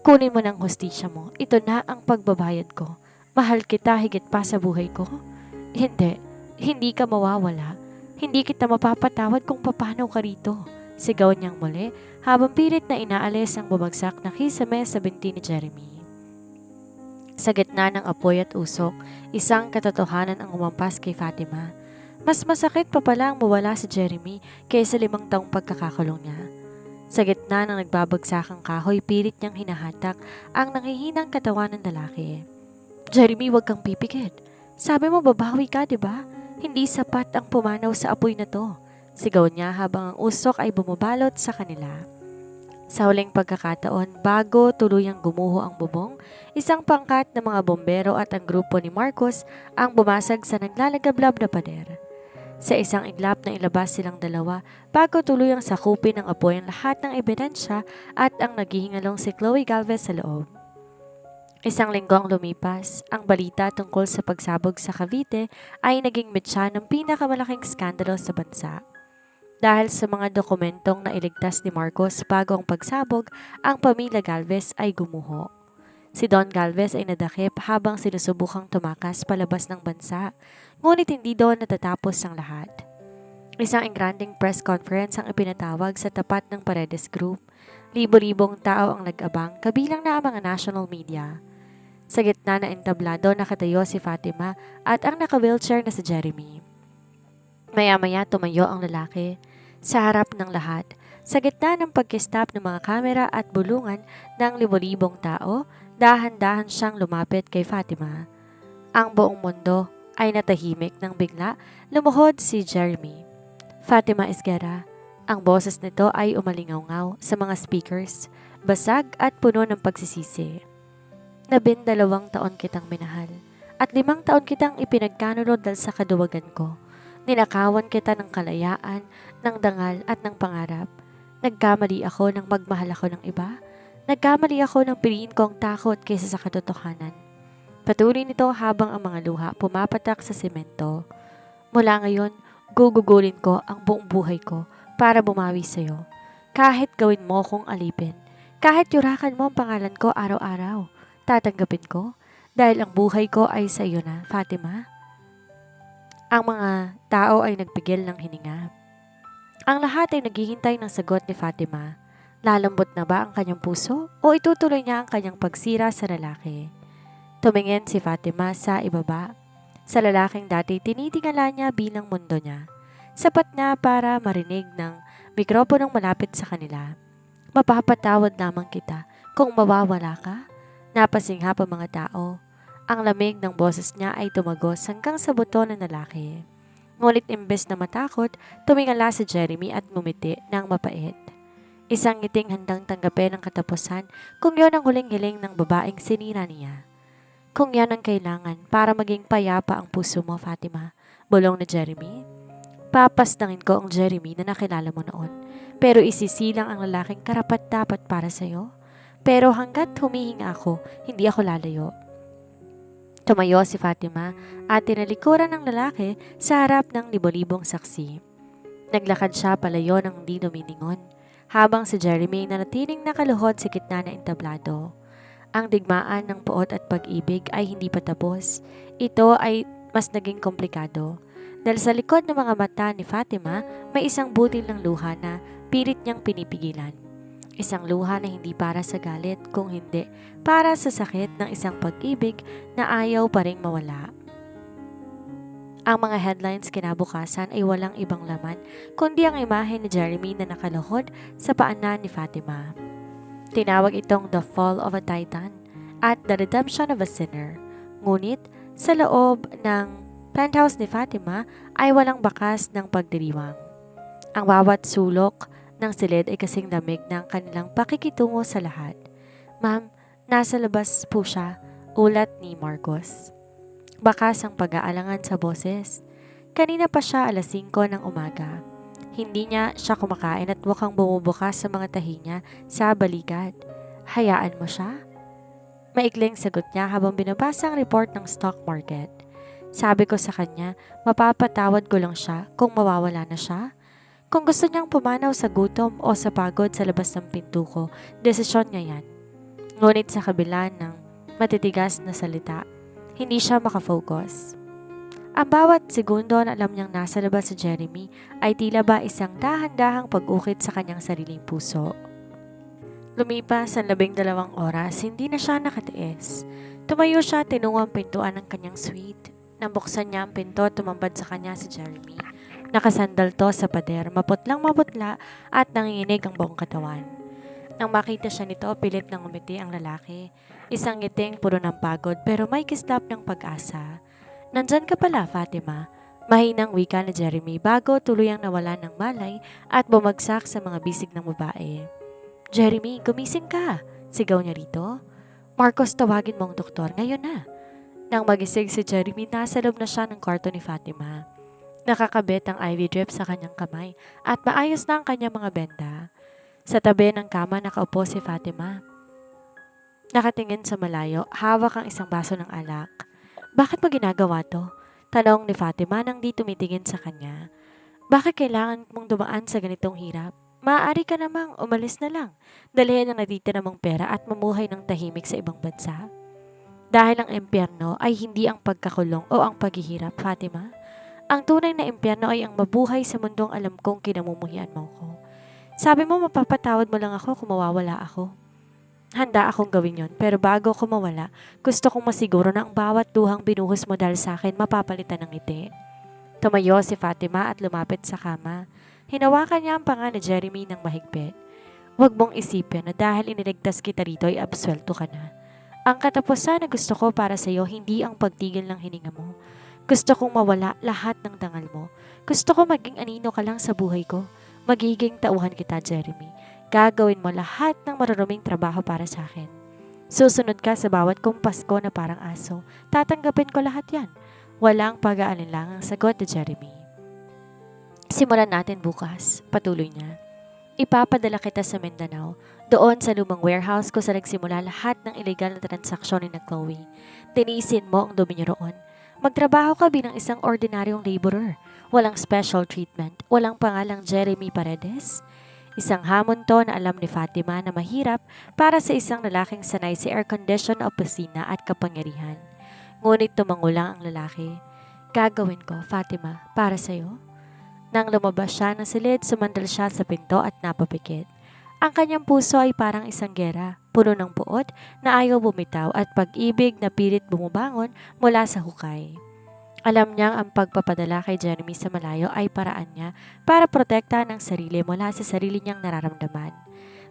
Kunin mo ng hustisya mo. Ito na ang pagbabayad ko. Mahal kita higit pa sa buhay ko. Hindi. Hindi ka mawawala. Hindi kita mapapatawad kung papanaw ka rito. Sigaw niyang muli habang pilit na inaalis ang bumagsak na kisame sa binti ni Jeremy. Sa gitna ng apoy at usok, isang katotohanan ang umampas kay Fatima. Mas masakit pa pala ang mawala si Jeremy kaysa 5 taong pagkakakulong niya. Sa gitna ng nagbabagsakang kahoy, pilit niyang hinahatak ang nanghihinang katawan ng lalaki. Jeremy, huwag kang pipikit. Sabi mo babawi ka, di ba? Hindi sapat ang pumanaw sa apoy na to. Sigaw niya habang ang usok ay bumabalot sa kanila. Sa huling pagkakataon, bago tuluyang gumuho ang bubong, isang pangkat ng mga bombero at ang grupo ni Marcos ang bumasag sa naglalagablab na pader. Sa isang iglap na ilabas silang dalawa bago tuluyang sakupin ng apoy ang lahat ng ebidensya at ang naghihingalong si Chloe Galvez sa loob. Isang linggong lumipas, ang balita tungkol sa pagsabog sa Cavite ay naging mitya ng pinakamalaking skandalo sa bansa. Dahil sa mga dokumentong nailigtas ni Marcos bago ang pagsabog, ang pamilya Galvez ay gumuho. Si Don Galvez ay nadakip habang sinusubukang tumakas palabas ng bansa, ngunit hindi doon natatapos ang lahat. Isang engranding press conference ang ipinatawag sa tapat ng Paredes Group. Libo-libong tao ang nag-abang, kabilang na ang mga national media. Sa gitna ng entablado nakatayo si Fatima at ang naka-wheelchair na si Jeremy. Maya-maya tumayo ang lalaki sa harap ng lahat. Sa gitna ng pagkistap ng mga kamera at bulungan ng libo-libong tao, dahan-dahan siyang lumapit kay Fatima. Ang buong mundo ay natahimik nang bigla lumuhod si Jeremy. Fatima Esguerra, Ang boses nito ay umalingaw sa mga speakers, basag at puno ng pagsisisi. 12 taon kitang minahal at 5 taon kitang ipinagkanulod dahil sa kaduwagan ko. Ninakawan kita ng kalayaan, ng dangal at ng pangarap. Nagkamali ako nang magmahal ako ng iba. Nagkamali ako nang piliin ko ang takot kaysa sa katotohanan. Patuloy nito habang ang mga luha pumapatak sa semento. Mula ngayon, gugugulin ko ang buong buhay ko para bumawi sa'yo. Kahit gawin mo kong alipin, kahit yurakan mo ang pangalan ko araw-araw, tatanggapin ko dahil ang buhay ko ay sa iyo na, Fatima. Ang mga tao ay nagpigil ng hininga. Ang lahat ay naghihintay ng sagot ni Fatima. Lalambot na ba ang kanyang puso o itutuloy niya ang kanyang pagsira sa lalaki? Tumingin si Fatima sa ibaba. Sa lalaking dati tinitingala niya bilang mundo niya. Sapat na para marinig ng mikroponong malapit sa kanila. Mapapatawad lamang kita kung mawawala ka. Napasinghap ang mga tao. Ang lamig ng boses niya ay tumagos hanggang sa buto ng lalaki. Ngunit imbes na matakot, tumingala si Jeremy at ngumiti ng mapait. Isang ngiting handang tanggapin ang katapusan kung yon ang huling hiling ng babaeng sinira niya. Kung yan ang kailangan para maging payapa ang puso mo, Fatima, bulong ni Jeremy. Papasdangin ko ang Jeremy na nakilala mo noon, pero isisilang ang lalaking karapat-dapat para sa'yo. Pero hanggat humihinga ako, hindi ako lalayo. Tumayo si Fatima at tinalikuran ng lalaki sa harap ng libo-libong saksi. Naglakad siya palayo ng hindi duminingon, habang si Jeremy nanatiling nakaluhod sa gitna ng entablado. Ang digmaan ng puot at pag-ibig ay hindi pa tapos. Ito ay mas naging komplikado. Dahil sa likod ng mga mata ni Fatima, may isang butil ng luha na pilit niyang pinipigilan. Isang luha na hindi para sa galit, kung hindi para sa sakit ng isang pag-ibig na ayaw pa ring mawala. Ang mga headlines kinabukasan ay walang ibang laman kundi ang imahe ni Jeremy na nakaluhod sa paanan ni Fatima. Tinawag itong The Fall of a Titan at The Redemption of a Sinner. Ngunit sa loob ng penthouse ni Fatima ay walang bakas ng pagdiriwang. Ang bawat sulok ng silid ay kasing lamig ng kanilang pakikitungo sa lahat. Ma'am, nasa labas po siya, ulat ni Marcos. Bakas ang pag-aalangan sa boses. Kanina pa siya 5:00 ng umaga. Hindi niya siya kumakain at mukhang bumubukas sa mga tahi niya sa balikat. Hayaan mo siya? Maikling sagot niya habang binabasa ang report ng stock market. Sabi ko sa kanya, mapapatawad ko lang siya kung mawawala na siya. Kung gusto niyang pumanaw sa gutom o sa pagod sa labas ng pinto ko, desisyon niya yan. Ngunit sa kabila ng matitigas na salita, hindi siya makafocus. Ang bawat segundo na alam niyang nasa labas si Jeremy ay tila ba isang dahan-dahang pag-ukit sa kanyang sariling puso. Lumipas ang 12 oras, hindi na siya nakatiis. Tumayo siya, tinungo ang pintuan ng kanyang suite. Nang buksan niya ang pinto, tumambad sa kanya si Jeremy. Nakasandal to sa pader, maputlang maputla at nanginginig ang buong katawan. Nang makita siya nito, pilit nang umiti ang lalaki. Isang ngiting puro ng pagod pero may kislap ng pag-asa. Nandyan ka pala, Fatima. Mahinang wika ni Jeremy bago tuluyang nawala ng malay at bumagsak sa mga bisig ng babae. Jeremy, gumising ka! Sigaw niya rito. Marcos, tawagin mo ang doktor ngayon na. Nang magising si Jeremy, nasa loob na siya ng kwarto ni Fatima. Nakakabit ang IV drip sa kanyang kamay at maayos na ang kanyang mga benda. Sa tabi ng kama nakaupo si Fatima. Nakatingin sa malayo, hawak ang isang baso ng alak. Bakit mo ginagawa to? Tanong ni Fatima nang di tumitingin sa kanya. Bakit kailangan mong dumaan sa ganitong hirap? Maaari ka namang umalis na lang. Dalhin ang natitira mong pera at mamuhay ng tahimik sa ibang bansa. Dahil ang impyerno ay hindi ang pagkakulong o ang paghihirap, Fatima. Ang tunay na impyerno ay ang mabuhay sa mundong alam kong kinamumuhian mo ko. Sabi mo mapapatawad mo lang ako kung mawawala ako. Handa akong gawin yon, pero bago ako mawala, gusto kong masiguro na ang bawat luhang binuhos mo dahil sa akin mapapalitan ng ngiti. Tumayo si Fatima at lumapit sa kama. Hinawakan niya ang panga ni Jeremy ng mahigpit. Huwag mong isipin na dahil iniligtas kita rito ay absuelto ka na. Ang katapusan na gusto ko para sa iyo hindi ang pagtigil ng hininga mo. Gusto kong mawala lahat ng dangal mo. Gusto ko maging anino ka lang sa buhay ko. Magiging tauhan kita, Jeremy. Gagawin mo lahat ng maruruming trabaho para sa akin. Susunod ka sa bawat kumpas ko na parang aso. Tatanggapin ko lahat yan. Walang pag-aalinlangang sagot ni Jeremy. Simulan natin bukas, patuloy niya. Ipapadala kita sa Mindanao, doon sa lumang warehouse ko sa nagsimula lahat ng illegal na transaksyon ni Chloe. Tinisin mo ang dominyo roon. Magtrabaho ka bilang isang ordinaryong laborer. Walang special treatment, walang pangalang Jeremy Paredes. Isang hamon to na alam ni Fatima na mahirap para sa isang lalaking sanay sa air-conditioned opisina at kapangyarihan. Ngunit tumangulang ang lalaki. Gagawin ko, Fatima, para sa'yo. Nang lumabas siya ng silid, sumandal siya sa pinto at napapikit. Ang kanyang puso ay parang isang gera, puno ng puot na ayaw bumitaw at pag-ibig na pilit bumubangon mula sa hukay. Alam niyang ang pagpapadala kay Jeremy sa malayo ay paraan niya para protektahan ang sarili mula sa sarili niyang nararamdaman.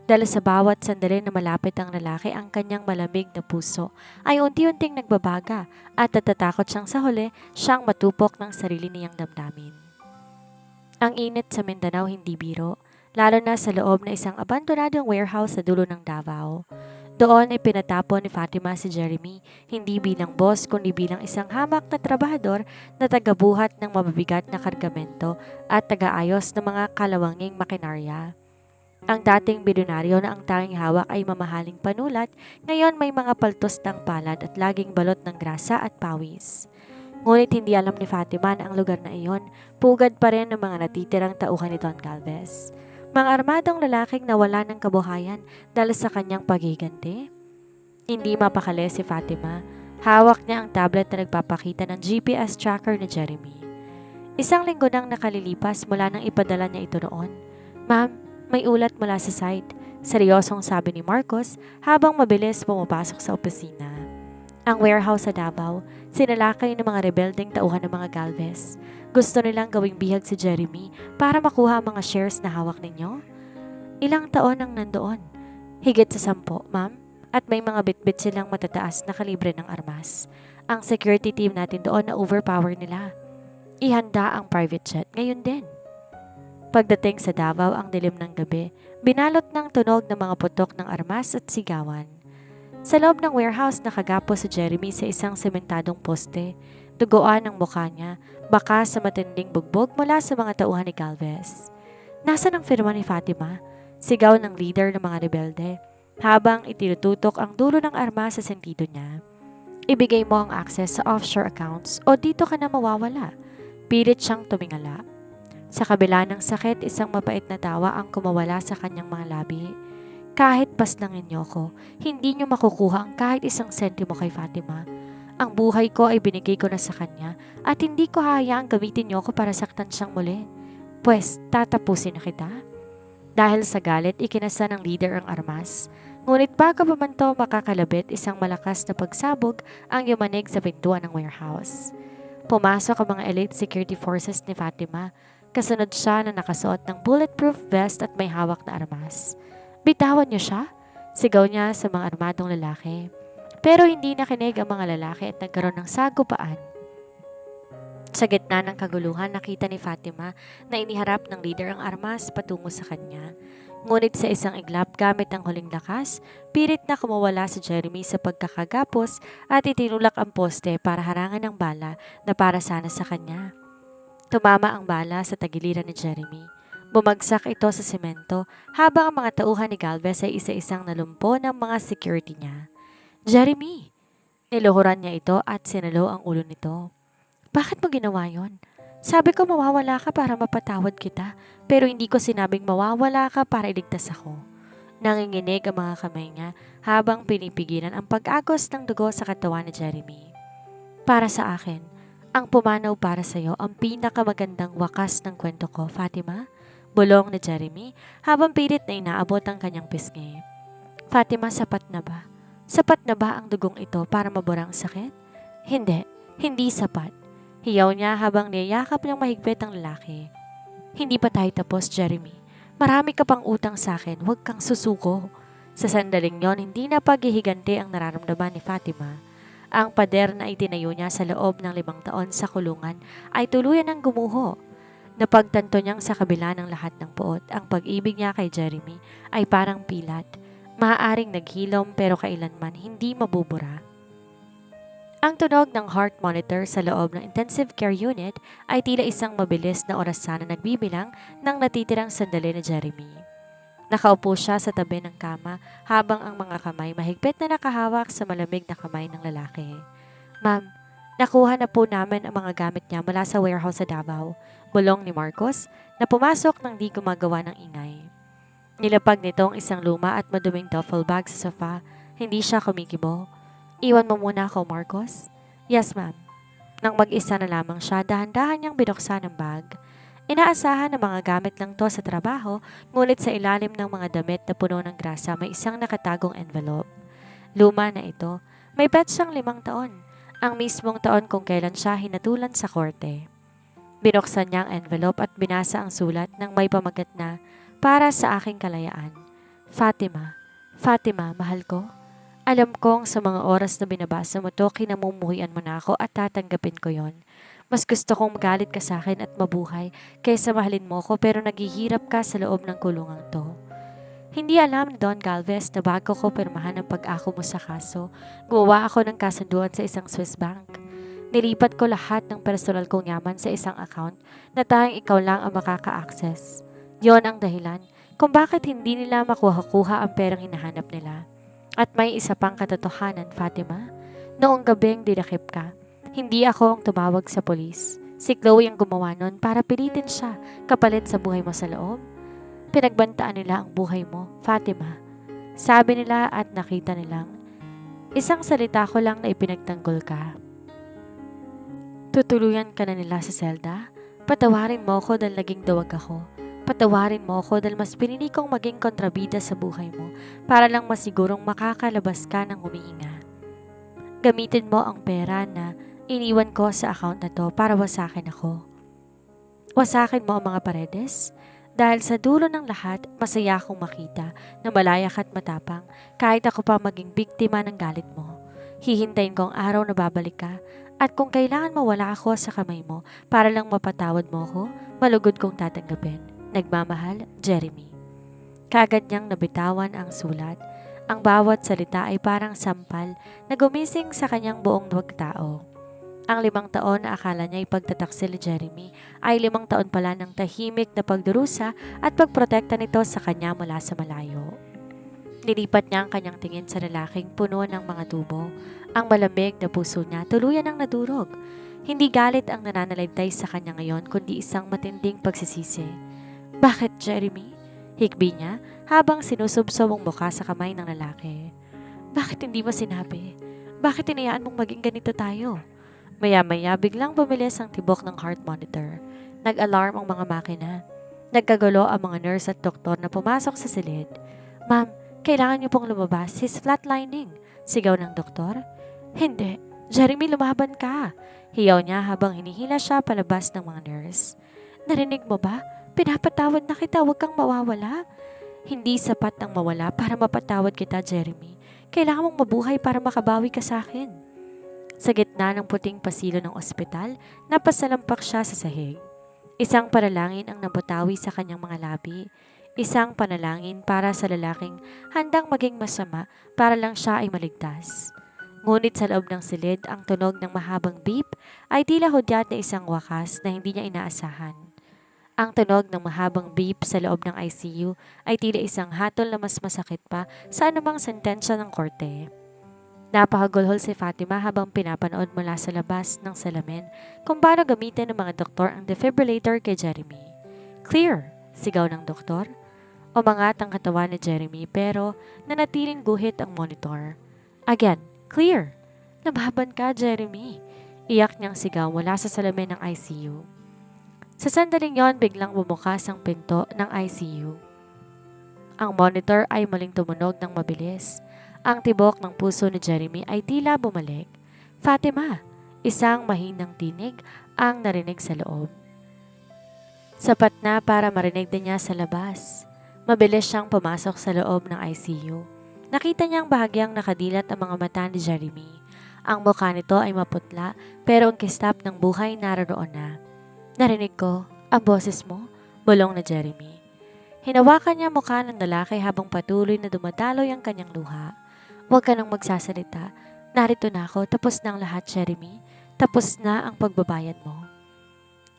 Dahil sa bawat sandali na malapit ang lalaki, ang kanyang malamig na puso ay unti-unting nagbabaga at natatakot siyang sa huli siyang matupok ng sarili niyang damdamin. Ang init sa Mindanao hindi biro, lalo na sa loob na isang abandonadong warehouse sa dulo ng Davao. Doon ay pinatapon ni Fatima si Jeremy, hindi bilang boss kundi bilang isang hamak na trabahador na tagabuhat ng mabibigat na kargamento at tagaayos ng mga kalawanging makinarya. Ang dating bilyonaryo na ang tanging hawak ay mamahaling panulat, ngayon may mga paltos ng palad at laging balot ng grasa at pawis. Ngunit hindi alam ni Fatima na ang lugar na iyon, pugad pa rin ng mga natitirang tauhan ni Don Galvez. Mga armadong lalaking nawala ng kabuhayan dahil sa kanyang paghiganti. Hindi mapakali si Fatima. Hawak niya ang tablet na nagpapakita ng GPS tracker ni Jeremy. Isang linggo nang nakalilipas mula nang ipadala niya ito noon. Ma'am, may ulat mula sa site. Seryosong sabi ni Marcos habang mabilis pumapasok sa opisina. Ang warehouse sa Davao, sinalakay ng mga rebeldeng tauhan ng mga Galvez. Gusto nilang gawing bihag si Jeremy para makuha ang mga shares na hawak ninyo? Ilang taon ang nandoon? Higit sa 10, ma'am. At may mga bitbit silang matataas na kalibre ng armas. Ang security team natin doon na overpower nila. Ihanda ang private jet ngayon din. Pagdating sa Davao ang dilim ng gabi, binalot ng tunog ng mga putok ng armas at sigawan. Sa loob ng warehouse nakagapo si Jeremy sa isang sementadong poste. Duguan ang mukha niya, baka sa matinding bugbog mula sa mga tauhan ni Galvez. Nasaan ang firma ni Fatima? Sigaw ng leader ng mga rebelde, habang itinututok ang dulo ng arma sa sentido niya. Ibigay mo ang access sa offshore accounts o dito ka na mawawala. Pilit siyang tumingala. Sa kabila ng sakit, isang mapait na tawa ang kumawala sa kanyang mga labi. Kahit paslangin niyo ko, hindi niyo makukuha ang kahit isang sentimo kay Fatima. Ang buhay ko ay binigay ko na sa kanya at hindi ko hahayaang gamitin niyo ko para saktan siyang muli. Pwes, tatapusin na kita. Dahil sa galit, ikinasa ng leader ang armas. Ngunit bago pa man to makakalabit, isang malakas na pagsabog ang yumanig sa pintuan ng warehouse. Pumasok ang mga elite security forces ni Fatima. Kasunod siya na nakasuot ng bulletproof vest at may hawak na armas. Bitawan niyo siya? Sigaw niya sa mga armadong lalaki. Pero hindi nakinig ang mga lalaki at nagkaroon ng sagupaan. Sa gitna ng kaguluhan, nakita ni Fatima na iniharap ng leader ang armas patungo sa kanya. Ngunit sa isang iglap gamit ang huling lakas, pilit na kumawala si Jeremy sa pagkakagapos at itinulak ang poste para harangan ng bala na para sana sa kanya. Tumama ang bala sa tagiliran ni Jeremy. Bumagsak ito sa semento habang ang mga tauhan ni Galvez ay isa-isang nalumpo ng mga security niya. Jeremy! Niluhuran niya ito at sinalo ang ulo nito. Bakit mo ginawa yon? Sabi ko mawawala ka para mapatawad kita, pero hindi ko sinabing mawawala ka para iligtas ako. Nanginginig ang mga kamay niya habang pinipigilan ang pag-agos ng dugo sa katawan ni Jeremy. Para sa akin, ang pumanaw para sa iyo ang pinakamagandang wakas ng kwento ko, Fatima. Bulong ni Jeremy habang pilit na inaabot ang kanyang pisngi. Fatima, sapat na ba? Sapat na ba ang dugong ito para mabura ang sakit? Hindi sapat. Hiyaw niya habang niyayakap ng mahigpit ang lalaki. Hindi pa tayo tapos, Jeremy. Marami ka pang utang sa akin, huwag kang susuko. Sa sandaling yon, hindi na paghihiganti ang nararamdaman ni Fatima. Ang pader na itinayo niya sa loob ng 5 taon sa kulungan ay tuluyan ng gumuho. Napagtanto niyang sa kabila ng lahat ng puot, ang pag-ibig niya kay Jeremy ay parang pilat, maaaring naghilom pero kailanman hindi mabubura. Ang tunog ng heart monitor sa loob ng intensive care unit ay tila isang mabilis na orasan na nagbibilang ng natitirang sandali ni Jeremy. Nakaupo siya sa tabi ng kama habang ang mga kamay mahigpit na nakahawak sa malamig na kamay ng lalaki. Ma'am, nakuha na po namin ang mga gamit niya mula sa warehouse sa Davao, bulong ni Marcos na pumasok nang di gumagawa ng ingay. Nilapag nito ang isang luma at maduming duffel bag sa sofa. Hindi siya kumikibo. Iwan mo muna ako, Marcos. Yes, ma'am. Nang mag-isa na lamang siya, dahan-dahan niyang binuksan ang bag. Inaasahan na mga gamit lang to sa trabaho, ngunit sa ilalim ng mga damit na puno ng grasa may isang nakatagong envelope. Luma na ito. May petsang 5 taon. Ang mismong taon kung kailan siya hinatulan sa korte. Binuksan niya ang envelope at binasa ang sulat ng may pamagat na, "Para sa aking kalayaan. Fatima. Fatima, mahal ko. Alam kong sa mga oras na binabasa mo to, kinamumuhian mo na ako at tatanggapin ko yon. Mas gusto kong magalit ka sa akin at mabuhay kaysa mahalin mo ko pero naghihirap ka sa loob ng kulungang to. Hindi alam ni Don Galvez na bago ko pirmahan ang pag-ako mo sa kaso, gumawa ako ng kasunduan sa isang Swiss bank. Nilipat ko lahat ng personal kong yaman sa isang account na tanging ikaw lang ang makaka-access. Yon ang dahilan kung bakit hindi nila makuha-kuha ang perang hinahanap nila. At may isa pang katotohanan, Fatima. Noong gabing dinakip ka, hindi ako ang tumawag sa polis. Si Chloe ang gumawa nun para pilitin siya kapalit sa buhay mo sa loob. Pinagbantaan nila ang buhay mo, Fatima. Sabi nila at nakita nilang isang salita ko lang na ipinagtanggol ka. Tutuluyan ka na nila sa selda? Patawarin mo ako dahil naging duwag ako. Patawarin mo ako dahil mas pinili kong maging kontrabida sa buhay mo para lang masigurong makakalabas ka ng humihinga. Gamitin mo ang pera na iniwan ko sa account na to para wasakin ako. Wasakin mo ang mga paredes? Dahil sa dulo ng lahat, masaya akong makita na malayak at matapang kahit ako pa maging biktima ng galit mo. Hihintayin ko ang araw na babalik ka at kung kailangan mawala ako sa kamay mo para lang mapatawad mo ako, malugod kong tatanggapin. Nagmamahal, Jeremy. Kaagad niyang nabitawan ang sulat. Ang bawat salita ay parang sampal na gumising sa kanyang buong pagkatao. Ang 5 taon na akala niya ipagtataksil ni Jeremy ay 5 taon pala ng tahimik na pagdurusa at pagprotekta nito sa kanya mula sa malayo. Nilipat niya ang kanyang tingin sa lalaking puno ng mga tubo. Ang malamig na puso niya tuluyan ang nadurog. Hindi galit ang nananalitay sa kanya ngayon kundi isang matinding pagsisisi. Bakit, Jeremy? Hikbi niya habang sinusubsob ang mukha sa kamay ng lalaki. Bakit hindi mo sinabi? Bakit tinayaan mong maging ganito tayo? Maya-maya biglang bumilis ang tibok ng heart monitor. Nag-alarm ang mga makina. Nagkagulo ang mga nurse at doktor na pumasok sa silid. Ma'am, kailangan niyo pong lumabas. He's flatlining. Sigaw ng doktor. Hindi. Jeremy, lumaban ka. Hiyaw niya habang hinihila siya palabas ng mga nurse. Narinig mo ba? Pinapatawad na kita, huwag kang mawawala. Hindi sapat ang mawala para mapatawad kita, Jeremy. Kailangan mong mabuhay para makabawi ka sa akin. Sa gitna ng puting pasilyo ng ospital, napasalampak siya sa sahig. Isang panalangin ang napatawi sa kanyang mga labi. Isang panalangin para sa lalaking handang maging masama para lang siya ay maligtas. Ngunit sa loob ng silid, ang tunog ng mahabang beep ay tila hudyat na isang wakas na hindi niya inaasahan. Ang tunog ng mahabang beep sa loob ng ICU ay tila isang hatol na mas masakit pa sa anumang sentensya ng korte. Napakagulhol si Fatima habang pinapanood mula sa labas ng salamin kung paano gamitin ng mga doktor ang defibrillator kay Jeremy. Clear! Sigaw ng doktor. Umangat ang katawan ni Jeremy pero nanatiling guhit ang monitor. Again, clear! Nababan ka, Jeremy! Iyak niyang sigaw mula sa salamin ng ICU. Sa sandaling yon, biglang bumukas ang pinto ng ICU. Ang monitor ay muling tumunog ng mabilis. Ang tibok ng puso ni Jeremy ay tila bumalik. Fatima, isang mahinang tinig ang narinig sa loob. Sapat na para marinig din niya sa labas. Mabilis siyang pumasok sa loob ng ICU. Nakita niyang bahagyang nakadilat ang mga mata ni Jeremy. Ang mukha nito ay maputla pero ang kistap ng buhay naroon na. Narinig ko, Ang boses mo, bulong na Jeremy. Hinawakan niya mukha ng lalaki habang patuloy na dumadaloy ang kanyang luha. Huwag ka nang magsasalita. Narito na ako, tapos na ang lahat, Jeremy. Tapos na ang pagbabayad mo.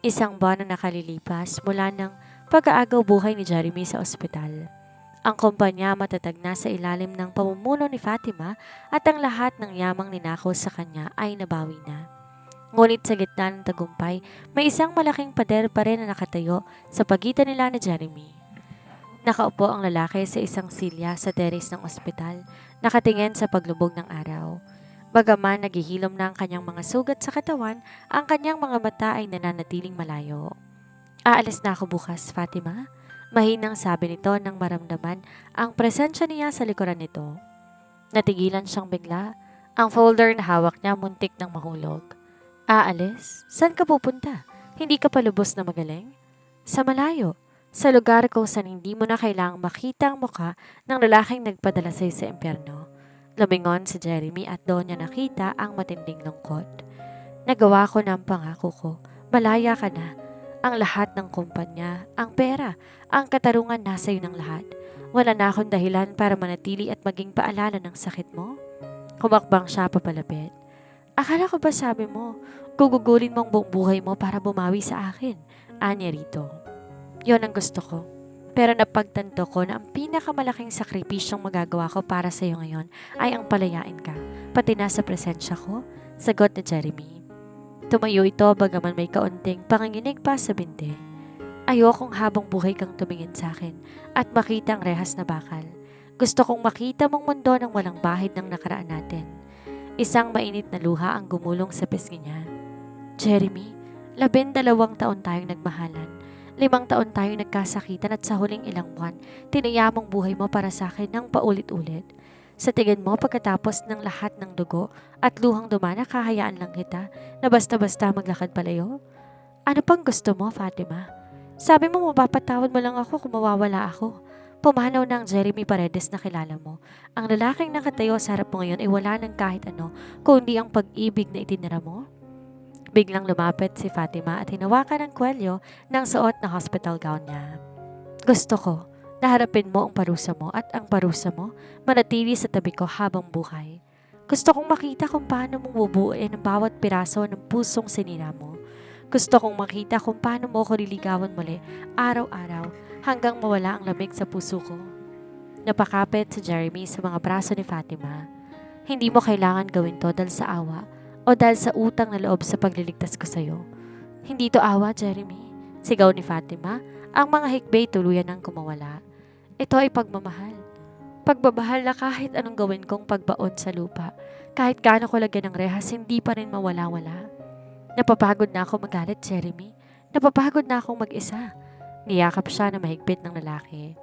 Isang buwan na nakalilipas mula ng pag-aagaw buhay ni Jeremy sa ospital. Ang kumpanya matatag na sa ilalim ng pamumuno ni Fatima at ang lahat ng yamang ninakaw sa kanya ay nabawi na. Ngunit sa gitna ng tagumpay, may isang malaking pader pa rin na nakatayo sa pagitan nila ni Jeremy. Nakaupo ang lalaki sa isang silya sa teres ng ospital, nakatingin sa paglubog ng araw. Bagaman naghihilom na ang kanyang mga sugat sa katawan, ang kanyang mga mata ay nananatiling malayo. Aalis na ako bukas, Fatima. Mahinang sabi nito nang maramdaman ang presensya niya sa likuran nito. Natigilan siyang bigla. Ang folder na hawak niya muntik nang mahulog. Aalis? Saan ka pupunta? Hindi ka pa lubos na magaling? Sa malayo. Sa lugar kung saan hindi mo na kailangang makita ang muka ng lalaking nagpadala sa'yo sa impyerno. Lumingon si Jeremy at doon niya nakita ang matinding lungkot. Nagawa ko na ang pangako ko. Malaya ka na. Ang lahat ng kumpanya, ang pera, ang katarungan nasa iyo ng lahat. Wala na akong dahilan para manatili at maging paalala ng sakit mo. Humakbang siya papalapit. Akala ko ba sabi mo, gugugulin mong buong buhay mo para bumawi sa akin? Anya rito. Yon ang gusto ko. Pero napagtanto ko na ang pinakamalaking sakripisyong magagawa ko para sa iyo ngayon ay ang palayain ka, pati na sa presensya ko, sagot ni Jeremy. Tumayo ito bagaman may kaunting panginginig pa sa binti. Ayokong habang buhay kang tumingin sa akin at makita ang rehas na bakal. Gusto kong makita mong mundo ng walang bahid ng nakaraan natin. Isang mainit na luha ang gumulong sa pisngi niya. Jeremy, 12 taon tayong nagmahalan. 5 taon tayong nagkasakitan at sa huling ilang buwan, tinaya mong buhay mo para sa akin ng paulit-ulit. Sa tingin mo pagkatapos ng lahat ng dugo at luhang dumana, kahayaan lang kita na basta-basta maglakad palayo? Ano pang gusto mo, Fatima? Sabi mo mapapatawad mo lang ako kung mawawala ako. Pumanaw na ang Jeremy Paredes na kilala mo. Ang lalaking nakatayo sa harap mo ngayon ay wala ng kahit ano kundi ang pag-ibig na itinira mo. Biglang lumapit si Fatima at hinawakan ang kwelyo ng suot na hospital gown niya. Gusto ko na harapin mo ang parusa mo at ang parusa mo manatili sa tabi ko habang buhay. Gusto kong makita kung paano mong bubuuin ang bawat piraso ng pusong sinira mo. Gusto kong makita kung paano mo ko liligawan muli araw-araw hanggang mawala ang lamig sa puso ko. Napakapit si Jeremy sa mga braso ni Fatima. Hindi mo kailangan gawin to dahil sa awa o dahil sa utang na loob sa pagliligtas ko sa'yo. Hindi to awa, Jeremy. Sigaw ni Fatima, ang mga hikbay tuluyan ng kumawala. Ito ay pagmamahal. Pagbabahal na kahit anong gawin kong pagbaon sa lupa, kahit gaano ko lagyan ng rehas, hindi pa rin mawala-wala. Napapagod na ako magalit, Jeremy. Napapagod na akong mag-isa. Niyakap siya na mahigpit ng lalaki.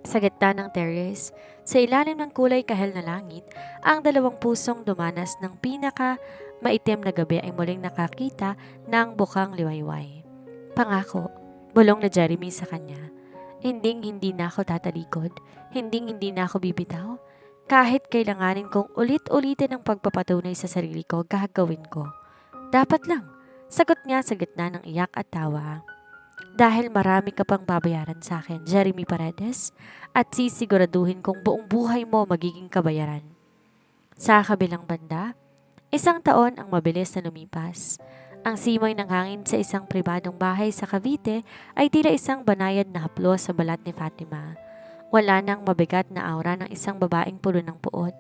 Sa gitna ng terrace, sa ilalim ng kulay kahel na langit, ang dalawang pusong dumanas ng pinaka maitim na gabi ay muling nakakita ng bukang liwayway. Pangako, bulong na Jeremy sa kanya. Hindi na ako tatalikod, hindi na ako bibitaw. Kahit kailanganin kong ulit-ulitin ang pagpapatunay sa sarili ko, gagawin ko. Dapat lang, sagot niya sa gitna ng iyak at tawa. Dahil marami ka pang babayaran sa akin, Jeremy Paredes, at sisiguraduhin kong buong buhay mo magiging kabayaran. Sa kabilang banda, 1 taon ang mabilis na lumipas. Ang simoy ng hangin sa isang pribadong bahay sa Cavite ay tila isang banayad na haplos sa balat ni Fatima. Wala nang mabigat na aura ng isang babaeng pulo ng puot.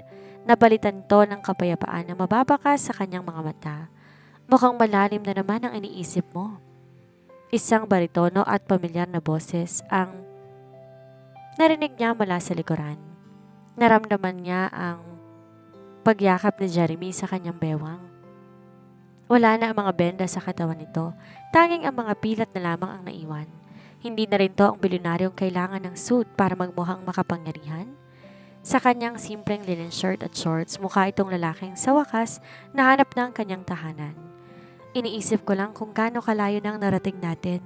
Nabalitan to ng kapayapaan na mababakas sa kanyang mga mata. Mukhang malalim na naman ang iniisip mo. Isang baritono at pamilyar na boses ang narinig niya mula sa likuran. Naramdaman niya ang pagyakap ni Jeremy sa kanyang bewang. Wala na ang mga benda sa katawan nito, tanging ang mga pilat na lamang ang naiwan. Hindi na rin to ang bilyonaryong kailangan ng suit para magmukhang makapangyarihan. Sa kanyang simpleng linen shirt at shorts, mukha itong lalaking sa wakas nahanap na ang kanyang tahanan. Iniisip ko lang kung gaano kalayo na ang narating natin.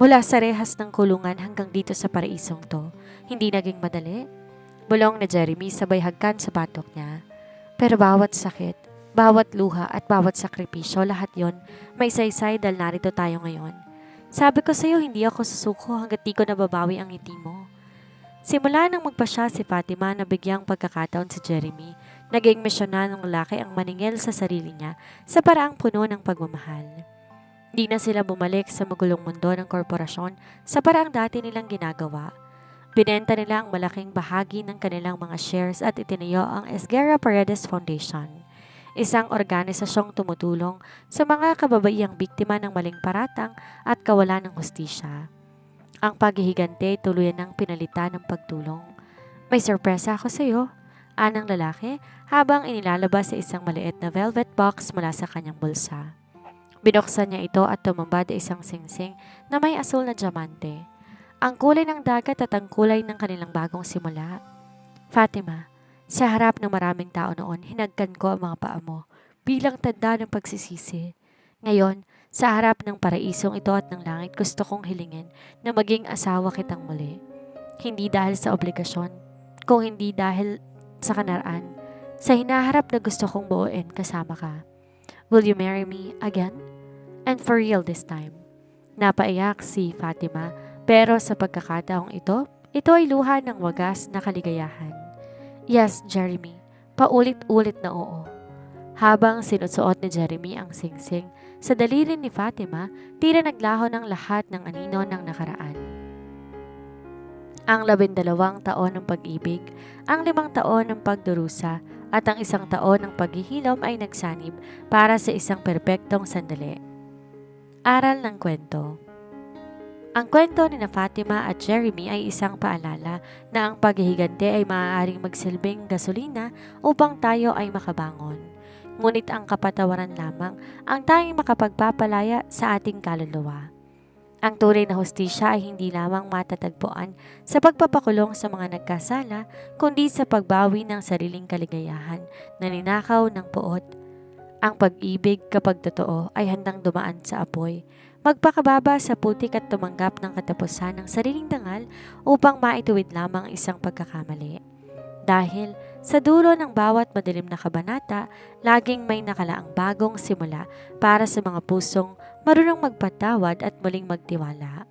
Mula sa rehas ng kulungan hanggang dito sa paraisong to, hindi naging madali. Bulong na Jeremy sabay hagkan sa batok niya. Pero bawat sakit, bawat luha at bawat sakripisyo, lahat yon may saysay dahil narito tayo ngayon. Sabi ko sa'yo hindi ako susuko hanggat di ko nababawi ang ngiti mo. Simula nang magpasya si Fatima na bigyang pagkakataon si Jeremy, naging misyon na ng lalaki ang maningil sa sarili niya sa paraang puno ng pagmamahal. Di na sila bumalik sa magulong mundo ng korporasyon sa paraang dati nilang ginagawa. Binenta nila ang malaking bahagi ng kanilang mga shares at itinayo ang Esguerra Paredes Foundation, isang organisasyong tumutulong sa mga kababaihang biktima ng maling paratang at kawalan ng hustisya. Ang paghihigante tuluyan ng pinalitan ng pagtulong. May sorpresa ako sa iyo, anang lalaki habang inilalabas sa isang maliit na velvet box mula sa kanyang bulsa. Binuksan niya ito at tumambad isang singsing na may asul na diamante. Ang kulay ng dagat at ang kulay ng kanilang bagong simula. Fatima, sa harap ng maraming tao noon, hinagkan ko ang mga paa mo bilang tanda ng pagsisisi. Ngayon, sa harap ng paraisong ito at ng langit, gusto kong hilingin na maging asawa kitang muli. Hindi dahil sa obligasyon, kung hindi dahil sa kanaraan, sa hinaharap na gusto kong buuin kasama ka. Will you marry me again? And for real this time. Napaiyak si Fatima, pero sa pagkakataong ito ay luha ng wagas na kaligayahan. Yes, Jeremy, paulit-ulit na oo. Habang sinusuot ni Jeremy ang singsing, sa daliri ni Fatima, tila naglaho ng lahat ng anino ng nakaraan. Ang 12 taon ng pag-ibig, ang 5 taon ng pagdurusa, at ang 1 taon ng paghihilom ay nagsanib para sa isang perpektong sandali. Aral ng kwento. Ang kwento ni na Fatima at Jeremy ay isang paalala na ang paghihigante ay maaaring magsilbing gasolina upang tayo ay makabangon. Ngunit ang kapatawaran lamang ang tanging makapagpapalaya sa ating kaluluwa. Ang tunay na hustisya ay hindi lamang matatagpuan sa pagpapakulong sa mga nagkasala, kundi sa pagbawi ng sariling kaligayahan na ninakaw ng puot. Ang pag-ibig kapag totoo ay handang dumaan sa apoy, magpakababa sa putik at tumanggap ng katapusan ng sariling dangal upang maituwid lamang isang pagkakamali. Dahil sa dulo ng bawat madilim na kabanata, laging may nakalaang bagong simula para sa mga pusong marunong magpatawad at muling magtiwala.